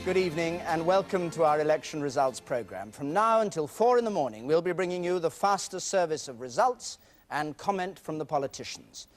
Good evening and welcome to our election results programme. From now until 4 in the morning, we'll be bringing you the fastest service of results and comment from the politicians.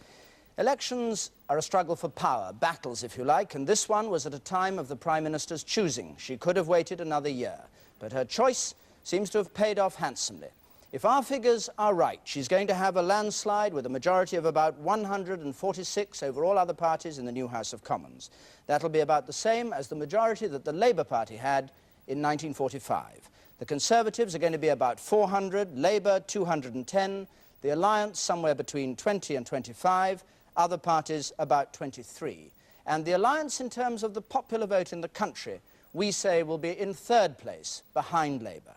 Elections are a struggle for power, battles if you like, and this one was at a time of the Prime Minister's choosing. She could have waited another year, but her choice seems to have paid off handsomely. If our figures are right, she's going to have a landslide with a majority of about 146 over all other parties in the new House of Commons. That'll be about the same as the majority that the Labour Party had in 1945. The Conservatives are going to be about 400, Labour 210, the Alliance somewhere between 20 and 25, other parties about 23. And the Alliance, in terms of the popular vote in the country, we say will be in third place, behind Labour.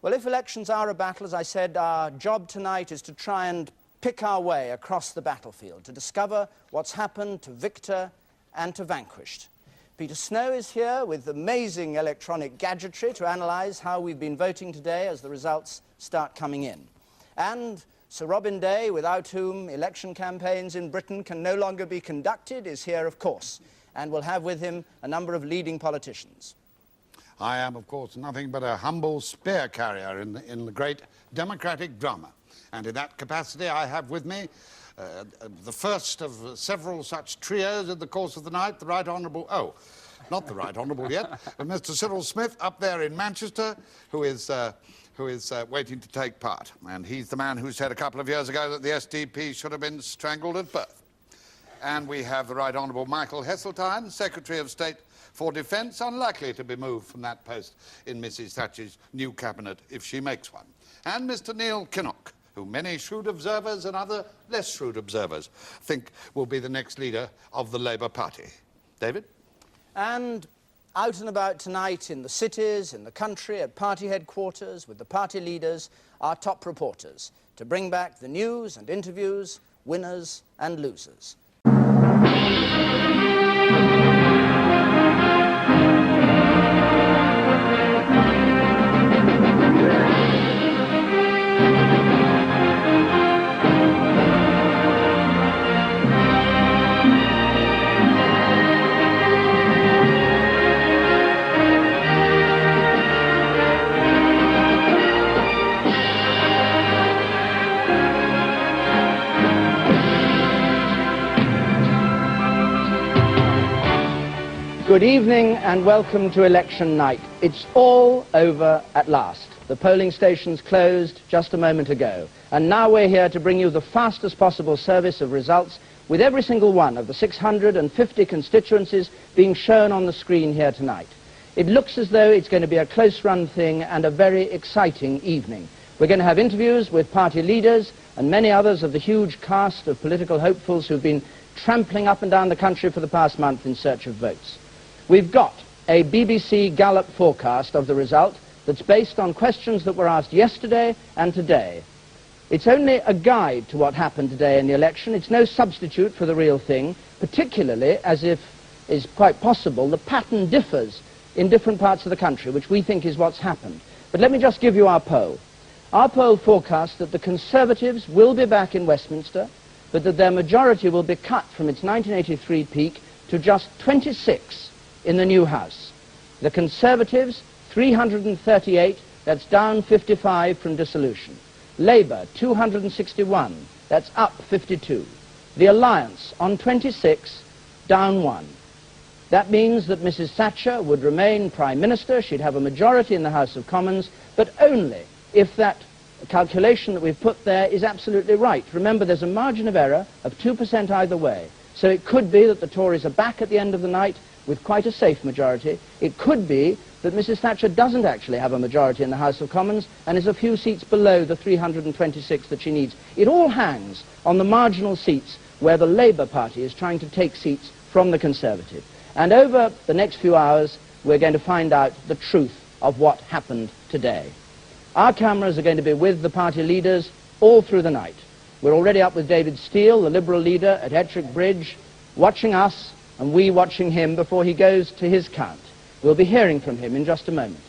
Well, if elections are a battle, as I said, our job tonight is to try and pick our way across the battlefield, to discover what's happened to victor and to vanquished. Peter Snow is here with amazing electronic gadgetry to analyse how we've been voting today as the results start coming in. And Sir Robin Day, without whom election campaigns in Britain can no longer be conducted, is here, of course, and will have with him a number of leading politicians. I am, of course, nothing but a humble spear carrier in the great democratic drama. And in that capacity, I have with me the first of several such trios in the course of the night, the Right Honourable, not the Right Honourable yet, but Mr. Cyril Smith up there in Manchester, who is waiting to take part. And he's the man who said a couple of years ago that the SDP should have been strangled at birth. And we have the Right Honourable Michael Heseltine, Secretary of State for Defence, unlikely to be moved from that post in Mrs. Thatcher's new cabinet if she makes one. And Mr. Neil Kinnock, who many shrewd observers and other less shrewd observers think will be the next leader of the Labour Party. David? And out and about tonight in the cities, in the country, at party headquarters, with the party leaders, our top reporters, to bring back the news and interviews, winners and losers. Good evening and welcome to election night. It's all over at last. The polling stations closed just a moment ago. And now we're here to bring you the fastest possible service of results with every single one of the 650 constituencies being shown on the screen here tonight. It looks as though it's going to be a close-run thing and a very exciting evening. We're going to have interviews with party leaders and many others of the huge cast of political hopefuls who've been trampling up and down the country for the past month in search of votes. We've got a BBC Gallup forecast of the result that's based on questions that were asked yesterday and today. It's only a guide to what happened today in the election. It's no substitute for the real thing, particularly as if is quite possible the pattern differs in different parts of the country, which we think is what's happened. But let me just give you our poll. Our poll forecasts that the Conservatives will be back in Westminster, but that their majority will be cut from its 1983 peak to just 26 in the new House. The Conservatives, 338, that's down 55 from dissolution. Labour, 261, that's up 52. The Alliance, on 26, down 1. That means that Mrs. Thatcher would remain Prime Minister, she'd have a majority in the House of Commons, but only if that calculation that we've put there is absolutely right. Remember, there's a margin of error of 2% either way. So it could be that the Tories are back at the end of the night with quite a safe majority. It could be that Mrs. Thatcher doesn't actually have a majority in the House of Commons and is a few seats below the 326 that she needs. It all hangs on the marginal seats where the Labour Party is trying to take seats from the Conservative. And over the next few hours, we're going to find out the truth of what happened today. Our cameras are going to be with the party leaders all through the night. We're already up with David Steel, the Liberal leader at Ettrick Bridge, watching us and we watching him before he goes to his count. We'll be hearing from him in just a moment.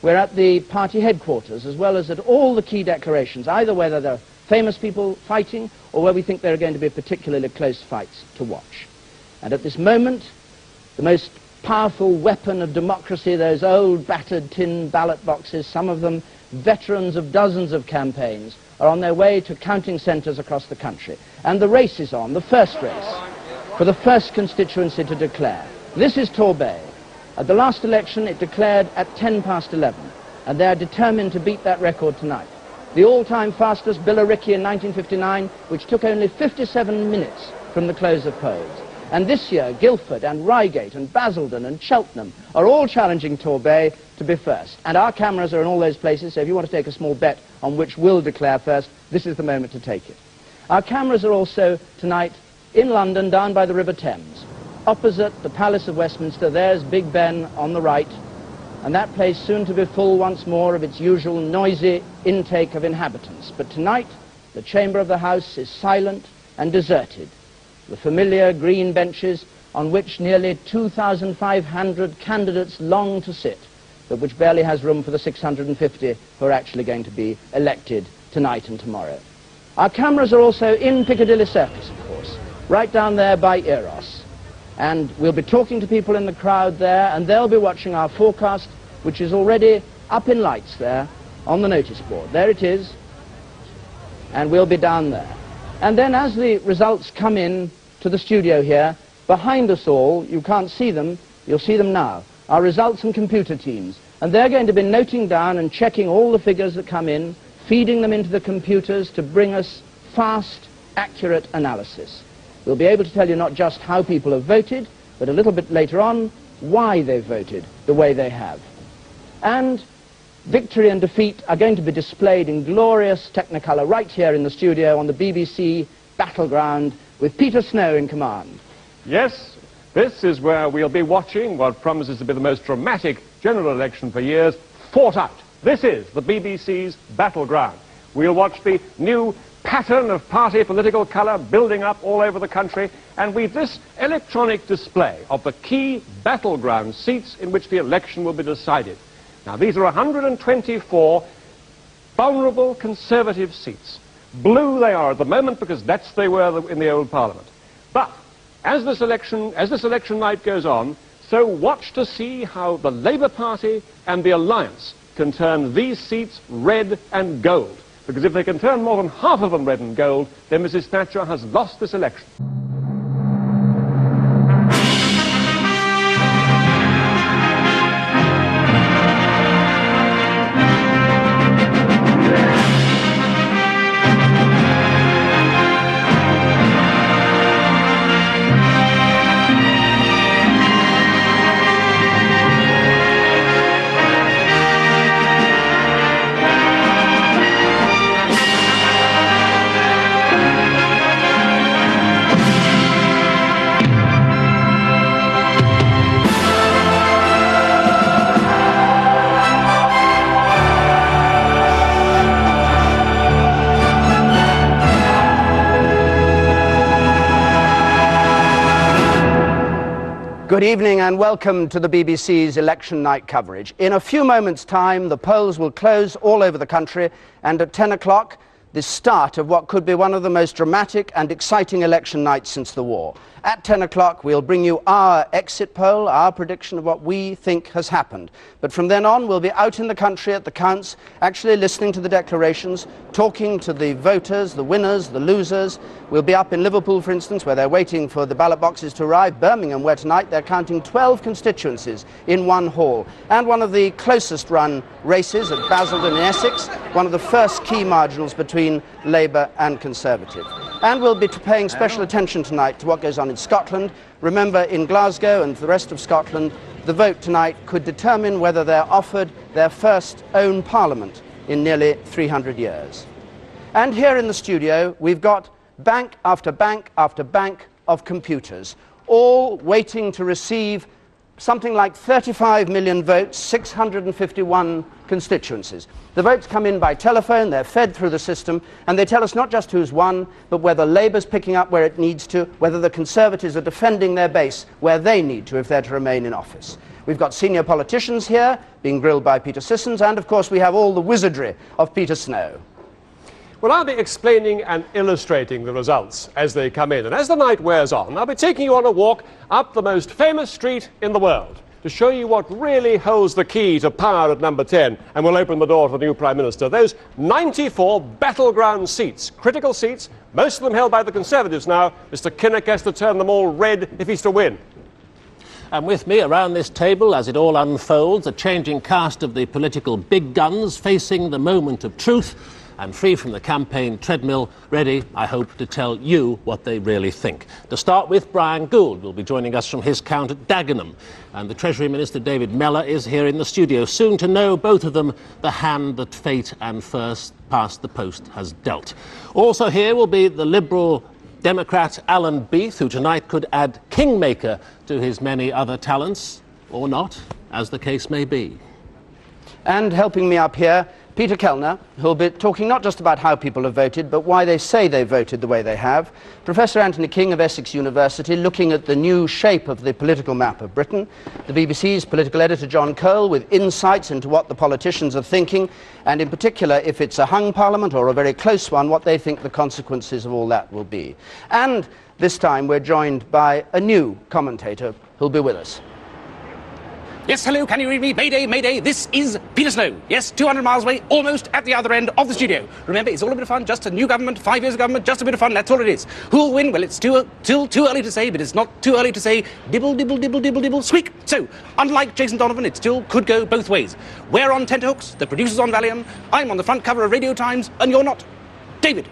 We're at the party headquarters as well as at all the key declarations, either whether they're famous people fighting or where we think there are going to be particularly close fights to watch. And at this moment, the most powerful weapon of democracy, those old battered tin ballot boxes, some of them veterans of dozens of campaigns, are on their way to counting centres across the country. And the race is on, the first race, for the first constituency to declare. This is Torbay. At the last election, it declared at 10 past 11, and they are determined to beat that record tonight. The all-time fastest Billericay in 1959, which took only 57 minutes from the close of polls. And this year, Guildford and Reigate and Basildon and Cheltenham are all challenging Torbay to be first. And our cameras are in all those places, so if you want to take a small bet on which will declare first, this is the moment to take it. Our cameras are also tonight in London, down by the River Thames. Opposite the Palace of Westminster, there's Big Ben on the right, and that place soon to be full once more of its usual noisy intake of inhabitants. But tonight, the chamber of the House is silent and deserted. The familiar green benches on which nearly 2,500 candidates long to sit, but which barely has room for the 650 who are actually going to be elected tonight and tomorrow. Our cameras are also in Piccadilly Circus, of course, right down there by Eros. And we'll be talking to people in the crowd there, and they'll be watching our forecast, which is already up in lights there on the notice board. There it is, and we'll be down there. And then as the results come in to the studio here, behind us all, you can't see them, you'll see them now, our results and computer teams. And they're going to be noting down and checking all the figures that come in, feeding them into the computers to bring us fast, accurate analysis. We'll be able to tell you not just how people have voted, but a little bit later on, why they've voted the way they have. And victory and defeat are going to be displayed in glorious Technicolor right here in the studio on the BBC Battleground with Peter Snow in command. Yes, this is where we'll be watching what promises to be the most dramatic general election for years fought out. This is the BBC's Battleground. We'll watch the new pattern of party political colour building up all over the country, and with this electronic display of the key battleground seats in which the election will be decided. Now, these are 124 vulnerable Conservative seats. Blue they are at the moment because that's they were in the old Parliament. But as this election night goes on, so watch to see how the Labour Party and the Alliance can turn these seats red and gold. Because if they can turn more than half of them red and gold, then Mrs. Thatcher has lost this election. Good evening and welcome to the BBC's election night coverage. In a few moments' time, the polls will close all over the country, and at 10 o'clock, the start of what could be one of the most dramatic and exciting election nights since the war. At 10 o'clock, we'll bring you our exit poll, our prediction of what we think has happened. But from then on, we'll be out in the country at the counts, actually listening to the declarations, talking to the voters, the winners, the losers. We'll be up in Liverpool, for instance, where they're waiting for the ballot boxes to arrive. Birmingham, where tonight they're counting 12 constituencies in one hall. And one of the closest run races at Basildon in Essex, one of the first key marginals between Labour and Conservative. And we'll be paying special attention tonight to what goes on in Scotland. Remember, in Glasgow and the rest of Scotland, the vote tonight could determine whether they're offered their first own parliament in nearly 300 years. And here in the studio, we've got bank after bank after bank of computers, all waiting to receive something like 35 million votes, 651 constituencies. The votes come in by telephone, they're fed through the system, and they tell us not just who's won, but whether Labour's picking up where it needs to, whether the Conservatives are defending their base where they need to if they're to remain in office. We've got senior politicians here, being grilled by Peter Sissons, and of course we have all the wizardry of Peter Snow. Well, I'll be explaining and illustrating the results as they come in. And as the night wears on, I'll be taking you on a walk up the most famous street in the world to show you what really holds the key to power at number 10 and will open the door to the new Prime Minister. Those 94 battleground seats, critical seats, most of them held by the Conservatives now. Mr. Kinnock has to turn them all red if he's to win. And with me around this table, as it all unfolds, a changing cast of the political big guns facing the moment of truth and free from the campaign treadmill, ready, I hope, to tell you what they really think. To start with, Brian Gould will be joining us from his count at Dagenham. And the Treasury Minister, David Mellor, is here in the studio, soon to know, both of them, the hand that fate and first past the post has dealt. Also here will be the Liberal Democrat Alan Beith, who tonight could add kingmaker to his many other talents, or not, as the case may be. And helping me up here, Peter Kellner, who'll be talking not just about how people have voted, but why they say they voted the way they have. Professor Anthony King of Essex University, looking at the new shape of the political map of Britain. The BBC's political editor, John Cole, with insights into what the politicians are thinking, and in particular, if it's a hung parliament or a very close one, what they think the consequences of all that will be. And this time we're joined by a new commentator who'll be with us. Yes, hello, can you read me? Mayday, Mayday, this is Peter Sloane. Yes, 200 miles away, almost at the other end of the studio. Remember, it's all a bit of fun, just a new government, 5 years of government, just a bit of fun, that's all it is. Who'll win? Well, it's still too early to say, but it's not too early to say dibble, dibble, dibble, dibble, dibble, squeak. So, unlike Jason Donovan, it still could go both ways. We're on tenterhooks, the producer's on Valium, I'm on the front cover of Radio Times, and you're not. David.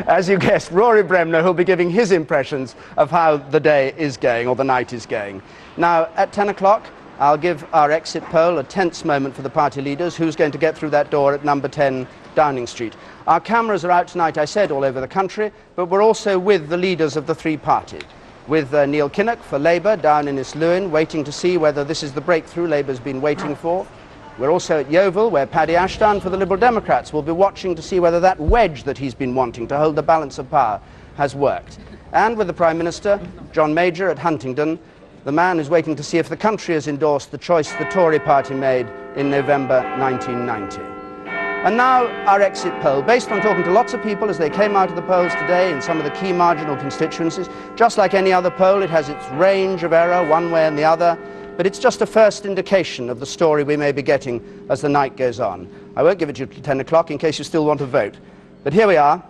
As you guessed, Rory Bremner, who'll be giving his impressions of how the day is going, or the night is going. Now, at 10 o'clock, I'll give our exit poll a tense moment for the party leaders. Who's going to get through that door at number 10 Downing Street? Our cameras are out tonight, I said, all over the country, but we're also with the leaders of the three parties. With Neil Kinnock for Labour down in East Lewin, waiting to see whether this is the breakthrough Labour's been waiting for. We're also at Yeovil, where Paddy Ashdown for the Liberal Democrats will be watching to see whether that wedge that he's been wanting to hold the balance of power has worked. And with the Prime Minister, John Major, at Huntingdon, the man who's waiting to see if the country has endorsed the choice the Tory party made in November 1990. And now our exit poll, based on talking to lots of people as they came out of the polls today in some of the key marginal constituencies. Just like any other poll, it has its range of error one way and the other, but it's just a first indication of the story we may be getting as the night goes on. I won't give it to you till 10 o'clock in case you still want to vote. But here we are,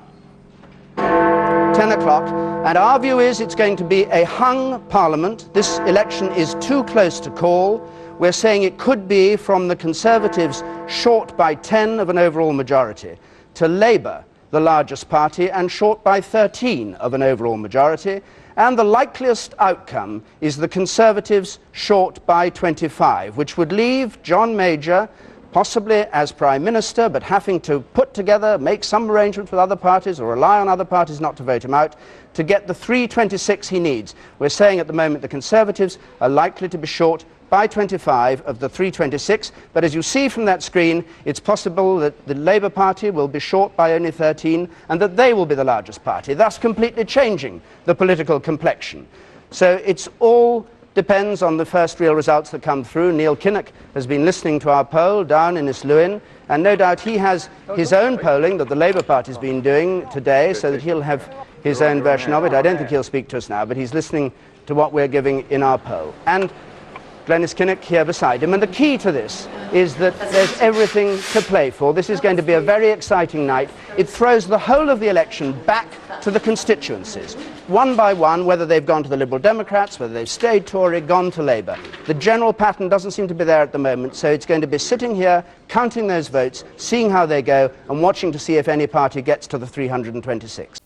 10 o'clock, and our view is it's going to be a hung parliament. This election is too close to call. We're saying it could be from the Conservatives short by 10 of an overall majority to Labour, the largest party, and short by 13 of an overall majority. And the likeliest outcome is the Conservatives short by 25, which would leave John Major possibly as Prime Minister, but having to put together, make some arrangements with other parties or rely on other parties not to vote him out, to get the 326 he needs. We're saying at the moment the Conservatives are likely to be short by 25 of the 326, but as you see from that screen, it's possible that the Labour Party will be short by only 13 and that they will be the largest party, thus completely changing the political complexion. So it's all depends on the first real results that come through. Neil Kinnock has been listening to our poll down in East Lewin, and no doubt he has his own polling that the Labour Party's been doing today, so that he'll have his own version of it. I don't think he'll speak to us now, but he's listening to what we're giving in our poll. And Glenys Kinnock here beside him. And the key to this is that there's everything to play for. This is going to be a very exciting night. It throws the whole of the election back to the constituencies, one by one, whether they've gone to the Liberal Democrats, whether they've stayed Tory, gone to Labour. The general pattern doesn't seem to be there at the moment, so it's going to be sitting here, counting those votes, seeing how they go, and watching to see if any party gets to the 326.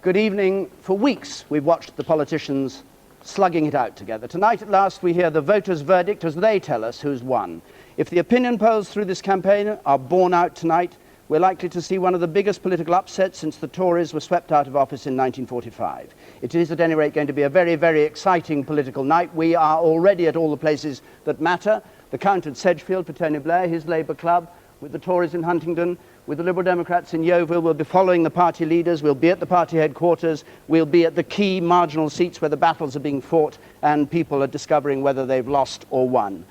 Good evening. For weeks, we've watched the politicians slugging it out together. Tonight, at last, we hear the voters' verdict as they tell us who's won. If the opinion polls through this campaign are borne out tonight, we're likely to see one of the biggest political upsets since the Tories were swept out of office in 1945. It is, at any rate, going to be a very, very exciting political night. We are already at all the places that matter. The count at Sedgefield for Tony Blair, his Labour club, with the Tories in Huntingdon, with the Liberal Democrats in Yeovil. We'll be following the party leaders. We'll be at the party headquarters. We'll be at the key marginal seats where the battles are being fought and people are discovering whether they've lost or won.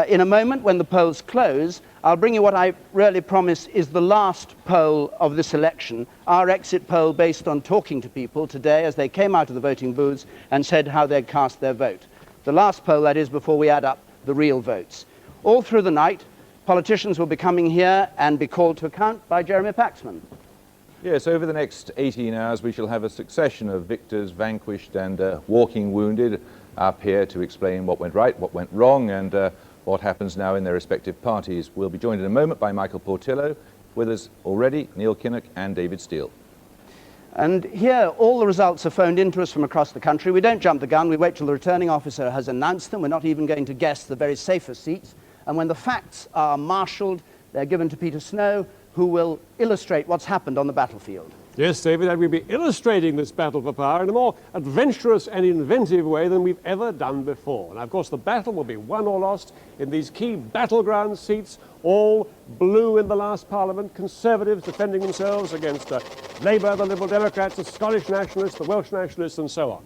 In a moment, when the polls close, I'll bring you what I really promise is the last poll of this election, our exit poll based on talking to people today as they came out of the voting booths and said how they'd cast their vote. The last poll, that is, before we add up the real votes. All through the night, politicians will be coming here and be called to account by Jeremy Paxman. Yes, over the next 18 hours we shall have a succession of victors, vanquished and walking wounded up here to explain what went right, what went wrong and what happens now in their respective parties. We'll be joined in a moment by Michael Portillo, with us already Neil Kinnock and David Steele. And here all the results are phoned into us from across the country. We don't jump the gun, we wait till the returning officer has announced them. We're not even going to guess the very safest seats. And when the facts are marshalled, they're given to Peter Snow, who will illustrate what's happened on the battlefield. Yes, David, and we'll be illustrating this battle for power in a more adventurous and inventive way than we've ever done before. And of course, the battle will be won or lost in these key battleground seats, all blue in the last Parliament, Conservatives defending themselves against Labour, the Liberal Democrats, the Scottish Nationalists, the Welsh Nationalists, and so on.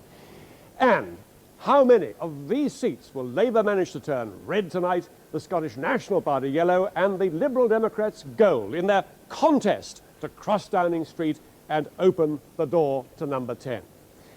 And how many of these seats will Labour manage to turn red tonight, the Scottish National Party yellow, and the Liberal Democrats gold in their contest to cross Downing Street and open the door to number 10.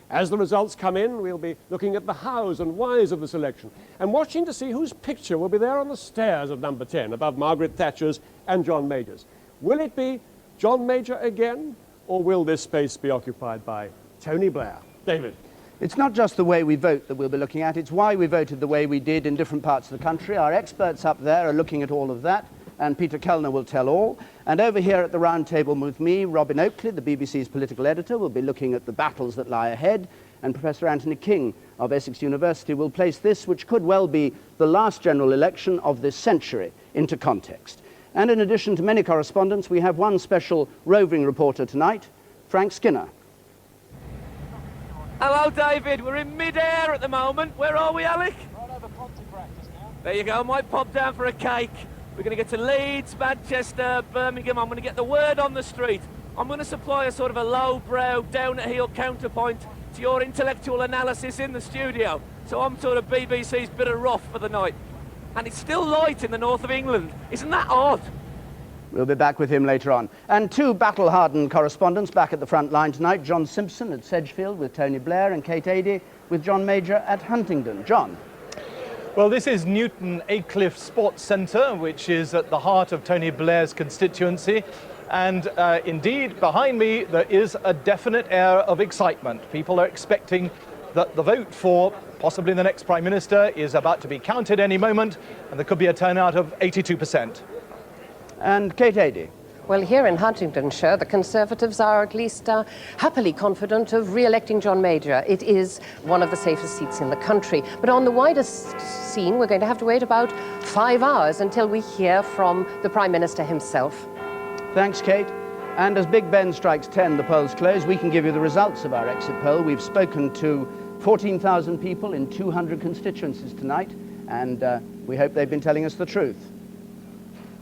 As the results come in, we'll be looking at the hows and whys of this election and watching to see whose picture will be there on the stairs of number 10 above Margaret Thatcher's and John Major's. Will it be John Major again, or will this space be occupied by Tony Blair? David. It's not just the way we vote that we'll be looking at, it's why we voted the way we did in different parts of the country. Our experts up there are looking at all of that, and Peter Kellner will tell all. And over here at the round table with me, Robin Oakley, the BBC's political editor, will be looking at the battles that lie ahead, and Professor Anthony King of Essex University will place this, which could well be the last general election of this century, into context. And in addition to many correspondents, we have one special roving reporter tonight, Frank Skinner. Hello, David. We're in mid-air at the moment. Where are we, Alec? Right over Ponty practice now. There you go. I might pop down for a cake. We're going to get to Leeds, Manchester, Birmingham. I'm going to get the word on the street. I'm going to supply a sort of a low-brow, down-at-heel counterpoint to your intellectual analysis in the studio. So I'm sort of BBC's bit of rough for the night. And it's still light in the north of England. Isn't that odd? We'll be back with him later on. And two battle-hardened correspondents back at the front line tonight, John Simpson at Sedgefield with Tony Blair and Kate Adie with John Major at Huntingdon. John. Well, this is Newton Aycliffe Sports Centre, which is at the heart of Tony Blair's constituency. And indeed, behind me, there is a definite air of excitement. People are expecting that the vote for possibly the next Prime Minister is about to be counted any moment, and there could be a turnout of 82%. And Kate Adie. Well, here in Huntingdonshire, the Conservatives are at least happily confident of re-electing John Major. It is one of the safest seats in the country. But on the wider scene, we're going to have to wait about 5 hours until we hear from the Prime Minister himself. Thanks, Kate. And as Big Ben strikes 10, the polls close, we can give you the results of our exit poll. We've spoken to 14,000 people in 200 constituencies tonight, and we hope they've been telling us the truth.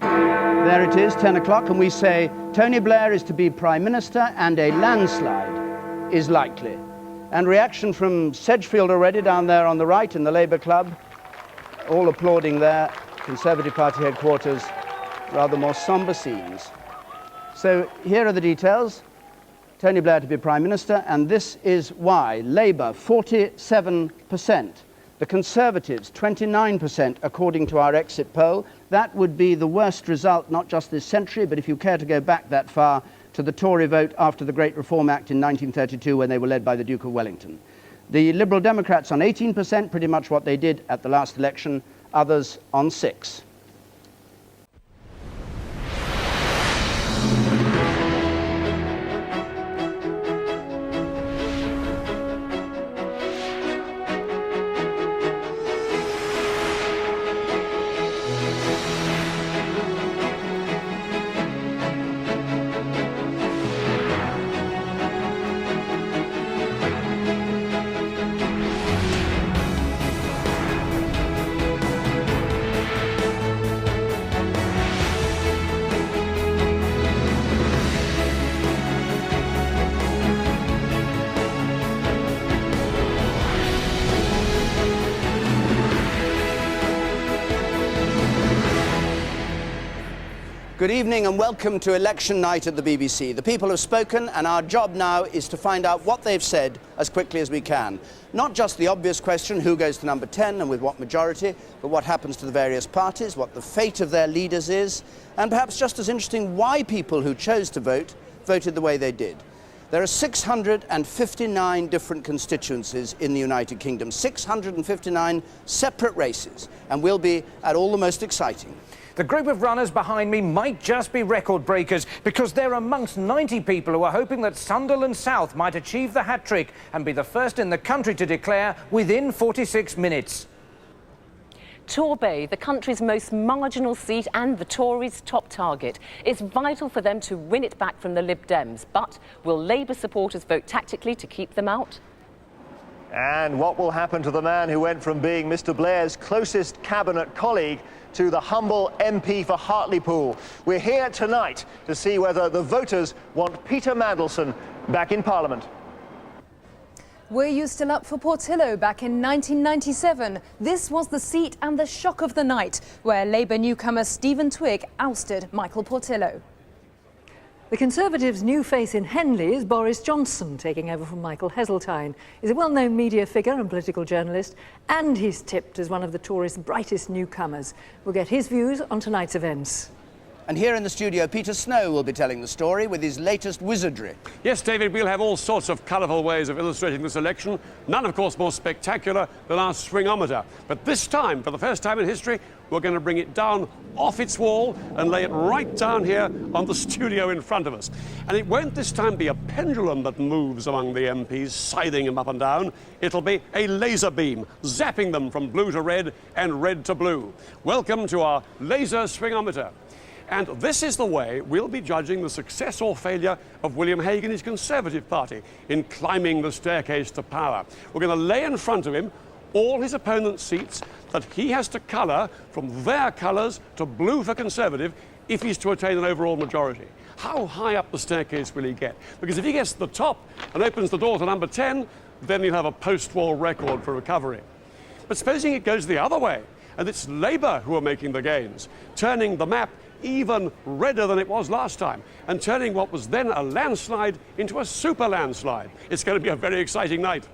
There it is, 10 o'clock, and we say Tony Blair is to be Prime Minister and a landslide is likely. And reaction from Sedgefield already down there on the right in the Labour Club, all applauding there, Conservative Party headquarters, rather more sombre scenes. So here are the details. Tony Blair to be Prime Minister, and this is why. Labour, 47%. The Conservatives, 29%, according to our exit poll. That would be the worst result, not just this century, but if you care to go back that far, to the Tory vote after the Great Reform Act in 1932, when they were led by the Duke of Wellington. The Liberal Democrats on 18%, pretty much what they did at the last election, others on 6%. Good evening and welcome to election night at the BBC. The people have spoken and our job now is to find out what they've said as quickly as we can. Not just the obvious question, who goes to number 10 and with what majority, but what happens to the various parties, what the fate of their leaders is, and perhaps just as interesting, why people who chose to vote voted the way they did. There are 659 different constituencies in the United Kingdom, 659 separate races, and we'll be at all the most exciting. The group of runners behind me might just be record breakers because they're amongst 90 people who are hoping that Sunderland South might achieve the hat-trick and be the first in the country to declare within 46 minutes. Torbay, the country's most marginal seat and the Tories' top target. It's vital for them to win it back from the Lib Dems. But will Labour supporters vote tactically to keep them out? And what will happen to the man who went from being Mr Blair's closest cabinet colleague to the humble MP for Hartlepool? We're here tonight to see whether the voters want Peter Mandelson back in Parliament. Were you still up for Portillo back in 1997? This was the seat and the shock of the night, where Labour newcomer Stephen Twigg ousted Michael Portillo. The Conservatives' new face in Henley is Boris Johnson, taking over from Michael Heseltine. He's a well-known media figure and political journalist, and he's tipped as one of the Tories' brightest newcomers. We'll get his views on tonight's events. And here in the studio, Peter Snow will be telling the story with his latest wizardry. Yes, David, we'll have all sorts of colourful ways of illustrating this election. None, of course, more spectacular than our swingometer. But this time, for the first time in history, we're going to bring it down off its wall and lay it right down here on the studio in front of us. And it won't this time be a pendulum that moves among the MPs, scything them up and down. It'll be a laser beam, zapping them from blue to red and red to blue. Welcome to our laser swingometer. And this is the way we'll be judging the success or failure of William Hague and his Conservative Party in climbing the staircase to power. We're going to lay in front of him all his opponent's seats that he has to colour from their colours to blue for Conservative if he's to attain an overall majority. How high up the staircase will he get? Because if he gets to the top and opens the door to number 10, then he'll have a post-war record for recovery. But supposing it goes the other way, and it's Labour who are making the gains, turning the map even redder than it was last time, and turning what was then a landslide into a super landslide. It's going to be a very exciting night.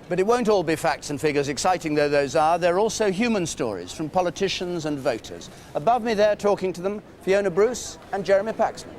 But it won't all be facts and figures, exciting though those are. There are also human stories from politicians and voters. Above me there, talking to them, Fiona Bruce and Jeremy Paxman.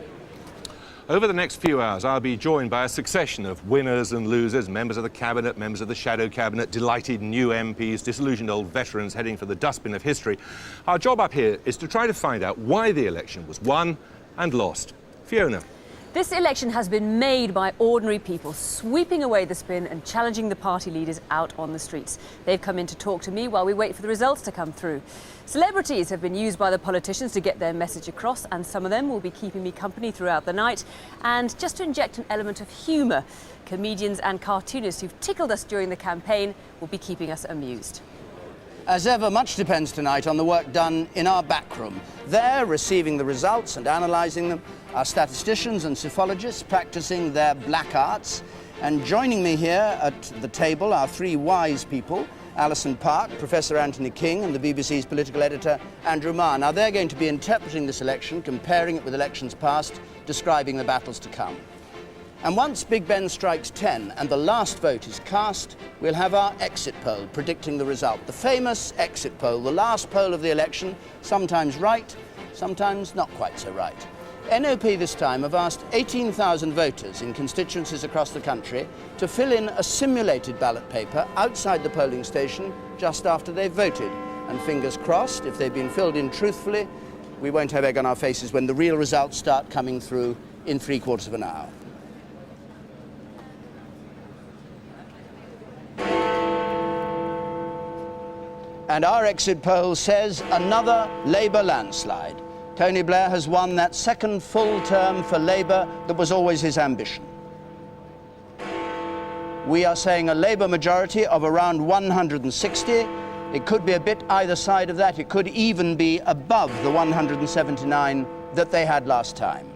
Over the next few hours, I'll be joined by a succession of winners and losers, members of the Cabinet, members of the Shadow Cabinet, delighted new MPs, disillusioned old veterans heading for the dustbin of history. Our job up here is to try to find out why the election was won and lost. Fiona. This election has been made by ordinary people, sweeping away the spin and challenging the party leaders out on the streets. They've come in to talk to me while we wait for the results to come through. Celebrities have been used by the politicians to get their message across, and some of them will be keeping me company throughout the night. And just to inject an element of humour, comedians and cartoonists who've tickled us during the campaign will be keeping us amused. As ever, much depends tonight on the work done in our back room. There, receiving the results and analysing them, are statisticians and psephologists practising their black arts. And joining me here at the table are three wise people, Alison Park, Professor Anthony King, and the BBC's political editor, Andrew Marr. Now, they're going to be interpreting this election, comparing it with elections past, describing the battles to come. And once Big Ben strikes 10 and the last vote is cast, we'll have our exit poll predicting the result. The famous exit poll, the last poll of the election, sometimes right, sometimes not quite so right. NOP this time have asked 18,000 voters in constituencies across the country to fill in a simulated ballot paper outside the polling station just after they've voted. And fingers crossed, if they've been filled in truthfully, we won't have egg on our faces when the real results start coming through in 3/4 of an hour. And our exit poll says another Labour landslide. Tony Blair has won that second full term for Labour that was always his ambition. We are saying a Labour majority of around 160. It could be a bit either side of that. It could even be above the 179 that they had last time.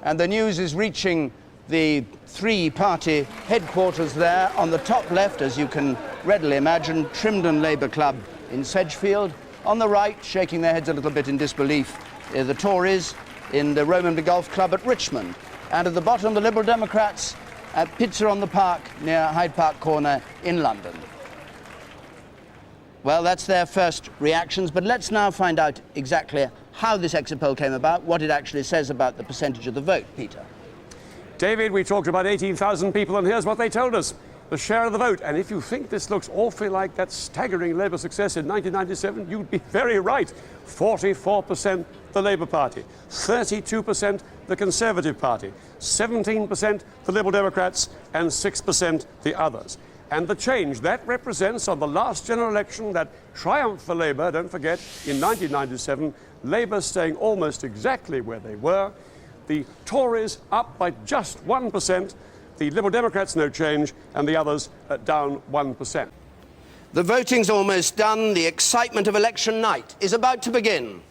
And the news is reaching the three-party headquarters there on the top left, as you can readily imagine, Trimdon Labour Club in Sedgefield. On the right, shaking their heads a little bit in disbelief, the Tories in the Roman Golf Club at Richmond. And at the bottom, the Liberal Democrats at Pizza on the Park near Hyde Park Corner in London. Well, that's their first reactions, but let's now find out exactly how this exit poll came about, what it actually says about the percentage of the vote. Peter. David, we talked about 18,000 people, and here's what they told us. The share of the vote. And if you think this looks awfully like that staggering Labour success in 1997, you'd be very right. 44% the Labour Party, 32% the Conservative Party, 17% the Liberal Democrats, and 6% the others. And the change that represents on the last general election, that triumph for Labour, don't forget, in 1997, Labour staying almost exactly where they were, the Tories up by just 1%, the Liberal Democrats no change, and the others down 1%. The voting's almost done. The excitement of election night is about to begin.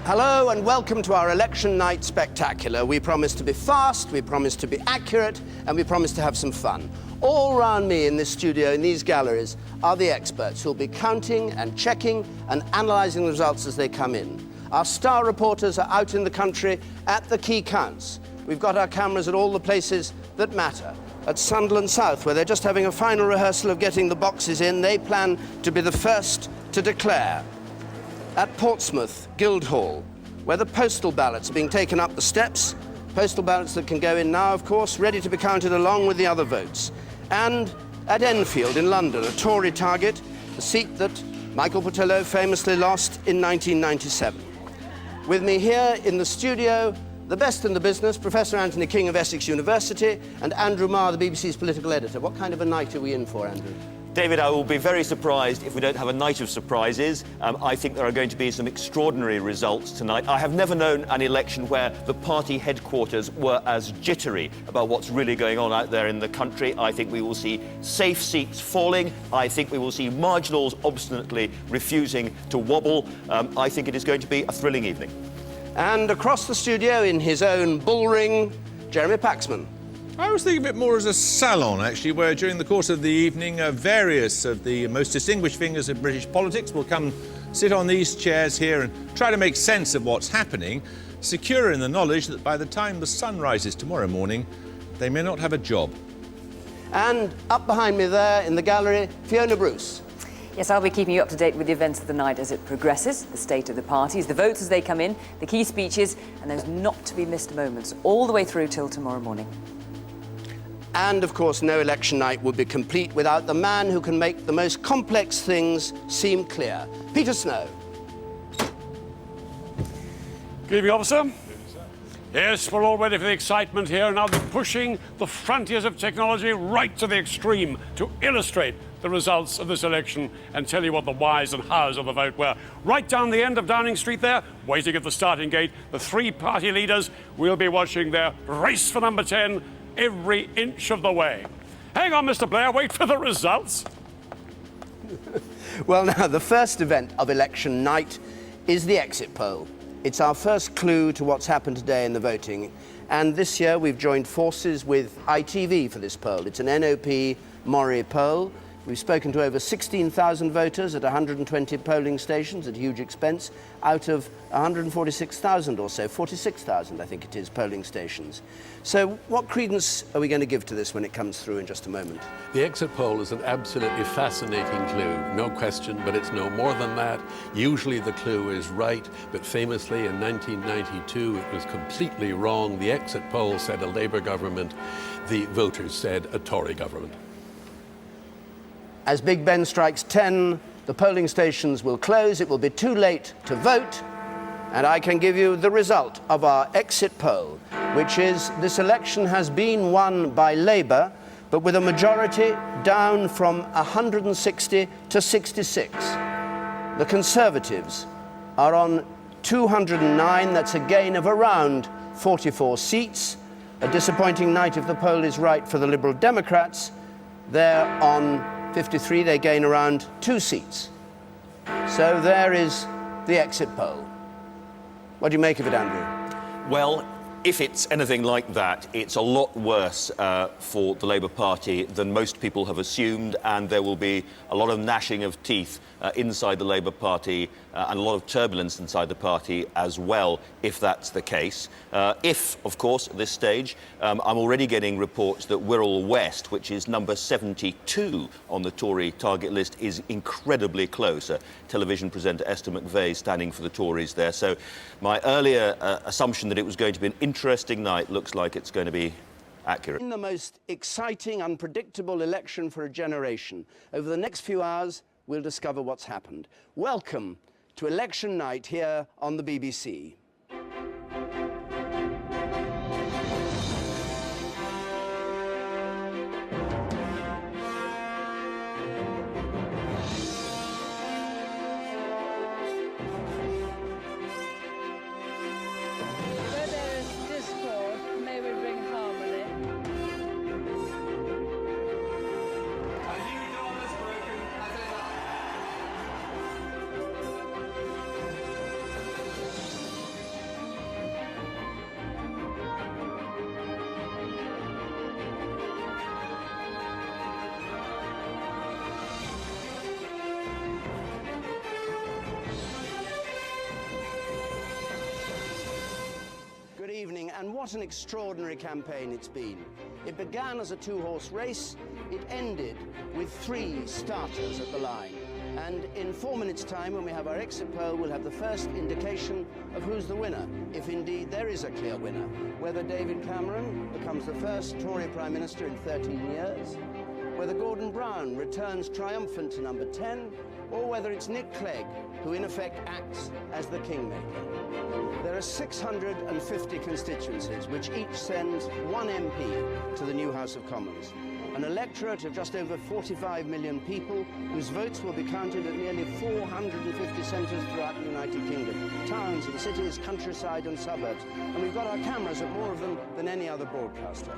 Hello and welcome to our election night spectacular. We promise to be fast, we promise to be accurate, and we promise to have some fun. All round me in this studio, in these galleries, are the experts who'll be counting and checking and analysing the results as they come in. Our star reporters are out in the country at the key counts. We've got our cameras at all the places that matter. At Sunderland South, where they're just having a final rehearsal of getting the boxes in, they plan to be the first to declare. At Portsmouth, Guildhall, where the postal ballots are being taken up the steps, postal ballots that can go in now, of course, ready to be counted along with the other votes. And at Enfield in London, a Tory target, a seat that Michael Portillo famously lost in 1997. With me here in the studio, the best in the business, Professor Anthony King of Essex University, and Andrew Marr, the BBC's political editor. What kind of a night are we in for, Andrew? David, I will be very surprised if we don't have a night of surprises. I think there are going to be some extraordinary results tonight. I have never known an election where the party headquarters were as jittery about what's really going on out there in the country. I think we will see safe seats falling. I think we will see marginals obstinately refusing to wobble. I think it is going to be a thrilling evening. And across the studio in his own bull ring, Jeremy Paxman. I was thinking of it more as a salon, actually, where during the course of the evening, various of the most distinguished figures of British politics will come sit on these chairs here and try to make sense of what's happening, secure in the knowledge that by the time the sun rises tomorrow morning, they may not have a job. And up behind me there in the gallery, Fiona Bruce. Yes, I'll be keeping you up to date with the events of the night as it progresses, the state of the parties, the votes as they come in, the key speeches, and those not-to-be-missed moments, all the way through till tomorrow morning. And, of course, no election night would be complete without the man who can make the most complex things seem clear. Peter Snow. Good evening, officer. Yes, we're all ready for the excitement here. Now they're pushing the frontiers of technology right to the extreme to illustrate the results of this election and tell you what the whys and hows of the vote were. Right down the end of Downing Street there, waiting at the starting gate, the three party leaders will be watching their race for number 10 every inch of the way. Hang on, Mr. Blair, wait for the results. Well, now, the first event of election night is the exit poll. It's our first clue to what's happened today in the voting. And this year we've joined forces with ITV for this poll. It's an NOP Mori poll. We've spoken to over 16,000 voters at 120 polling stations at huge expense, out of 146,000 or so, 46,000 I think it is, polling stations. So what credence are we going to give to this when it comes through in just a moment? The exit poll is an absolutely fascinating clue, no question, but it's no more than that. Usually the clue is right, but famously in 1992 it was completely wrong. The exit poll said a Labour government, the voters said a Tory government. As Big Ben strikes 10, the polling stations will close. It will be too late to vote. And I can give you the result of our exit poll, which is this election has been won by Labour, but with a majority down from 160 to 66. The Conservatives are on 209, that's a gain of around 44 seats. A disappointing night if the poll is right for the Liberal Democrats. They're on 53, they gain around 2 seats. So there is the exit poll. What do you make of it, Andrew? Well, if it's anything like that, it's a lot worse for the Labour Party than most people have assumed, and there will be a lot of gnashing of teeth inside the Labour Party and a lot of turbulence inside the party as well, if that's the case. If, of course, at this stage, I'm already getting reports that Wirral West, which is number 72 on the Tory target list, is incredibly close. Television presenter Esther McVeigh standing for the Tories there. So my earlier assumption that it was going to be an interesting night looks like it's going to be accurate. In the most exciting, unpredictable election for a generation, over the next few hours, we'll discover what's happened. Welcome to election night here on the BBC. Good evening, and what an extraordinary campaign it's been. It began as a two-horse race, it ended with 3 starters at the line. And in 4 minutes' time, when we have our exit poll, we'll have the first indication of who's the winner, if indeed there is a clear winner. Whether David Cameron becomes the first Tory Prime Minister in 13 years, whether Gordon Brown returns triumphant to number 10, or whether it's Nick Clegg, who in effect acts as the kingmaker. There are 650 constituencies, which each sends 1 MP to the new House of Commons. An electorate of just over 45 million people, whose votes will be counted at nearly 450 centres throughout the United Kingdom. Towns and cities, countryside and suburbs. And we've got our cameras at more of them than any other broadcaster.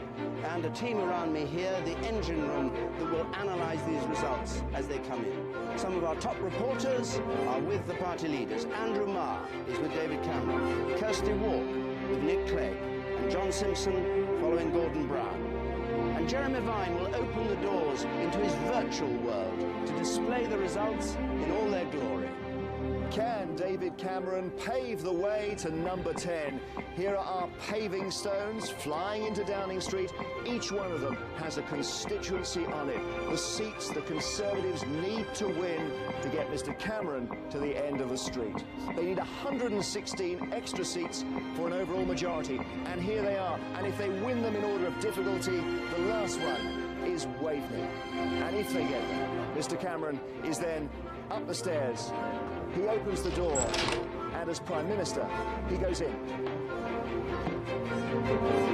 And a team around me here, the engine room, that will analyse these results as they come in. Some of our top reporters are with the party leaders. Andrew Marr is with David Cameron, Kirsty Walk with Nick Clegg, and John Simpson following Gordon Brown. And Jeremy Vine will open the doors into his virtual world to display the results in all their glory. Can David Cameron pave the way to number 10? Here are our paving stones flying into Downing Street. Each one of them has a constituency on it. The seats the Conservatives need to win to get Mr. Cameron to the end of the street. They need 116 extra seats for an overall majority. And here they are. And if they win them in order of difficulty, the last one is Waveney. And if they get them, Mr. Cameron is then up the stairs. He opens the door, and as Prime Minister, he goes in.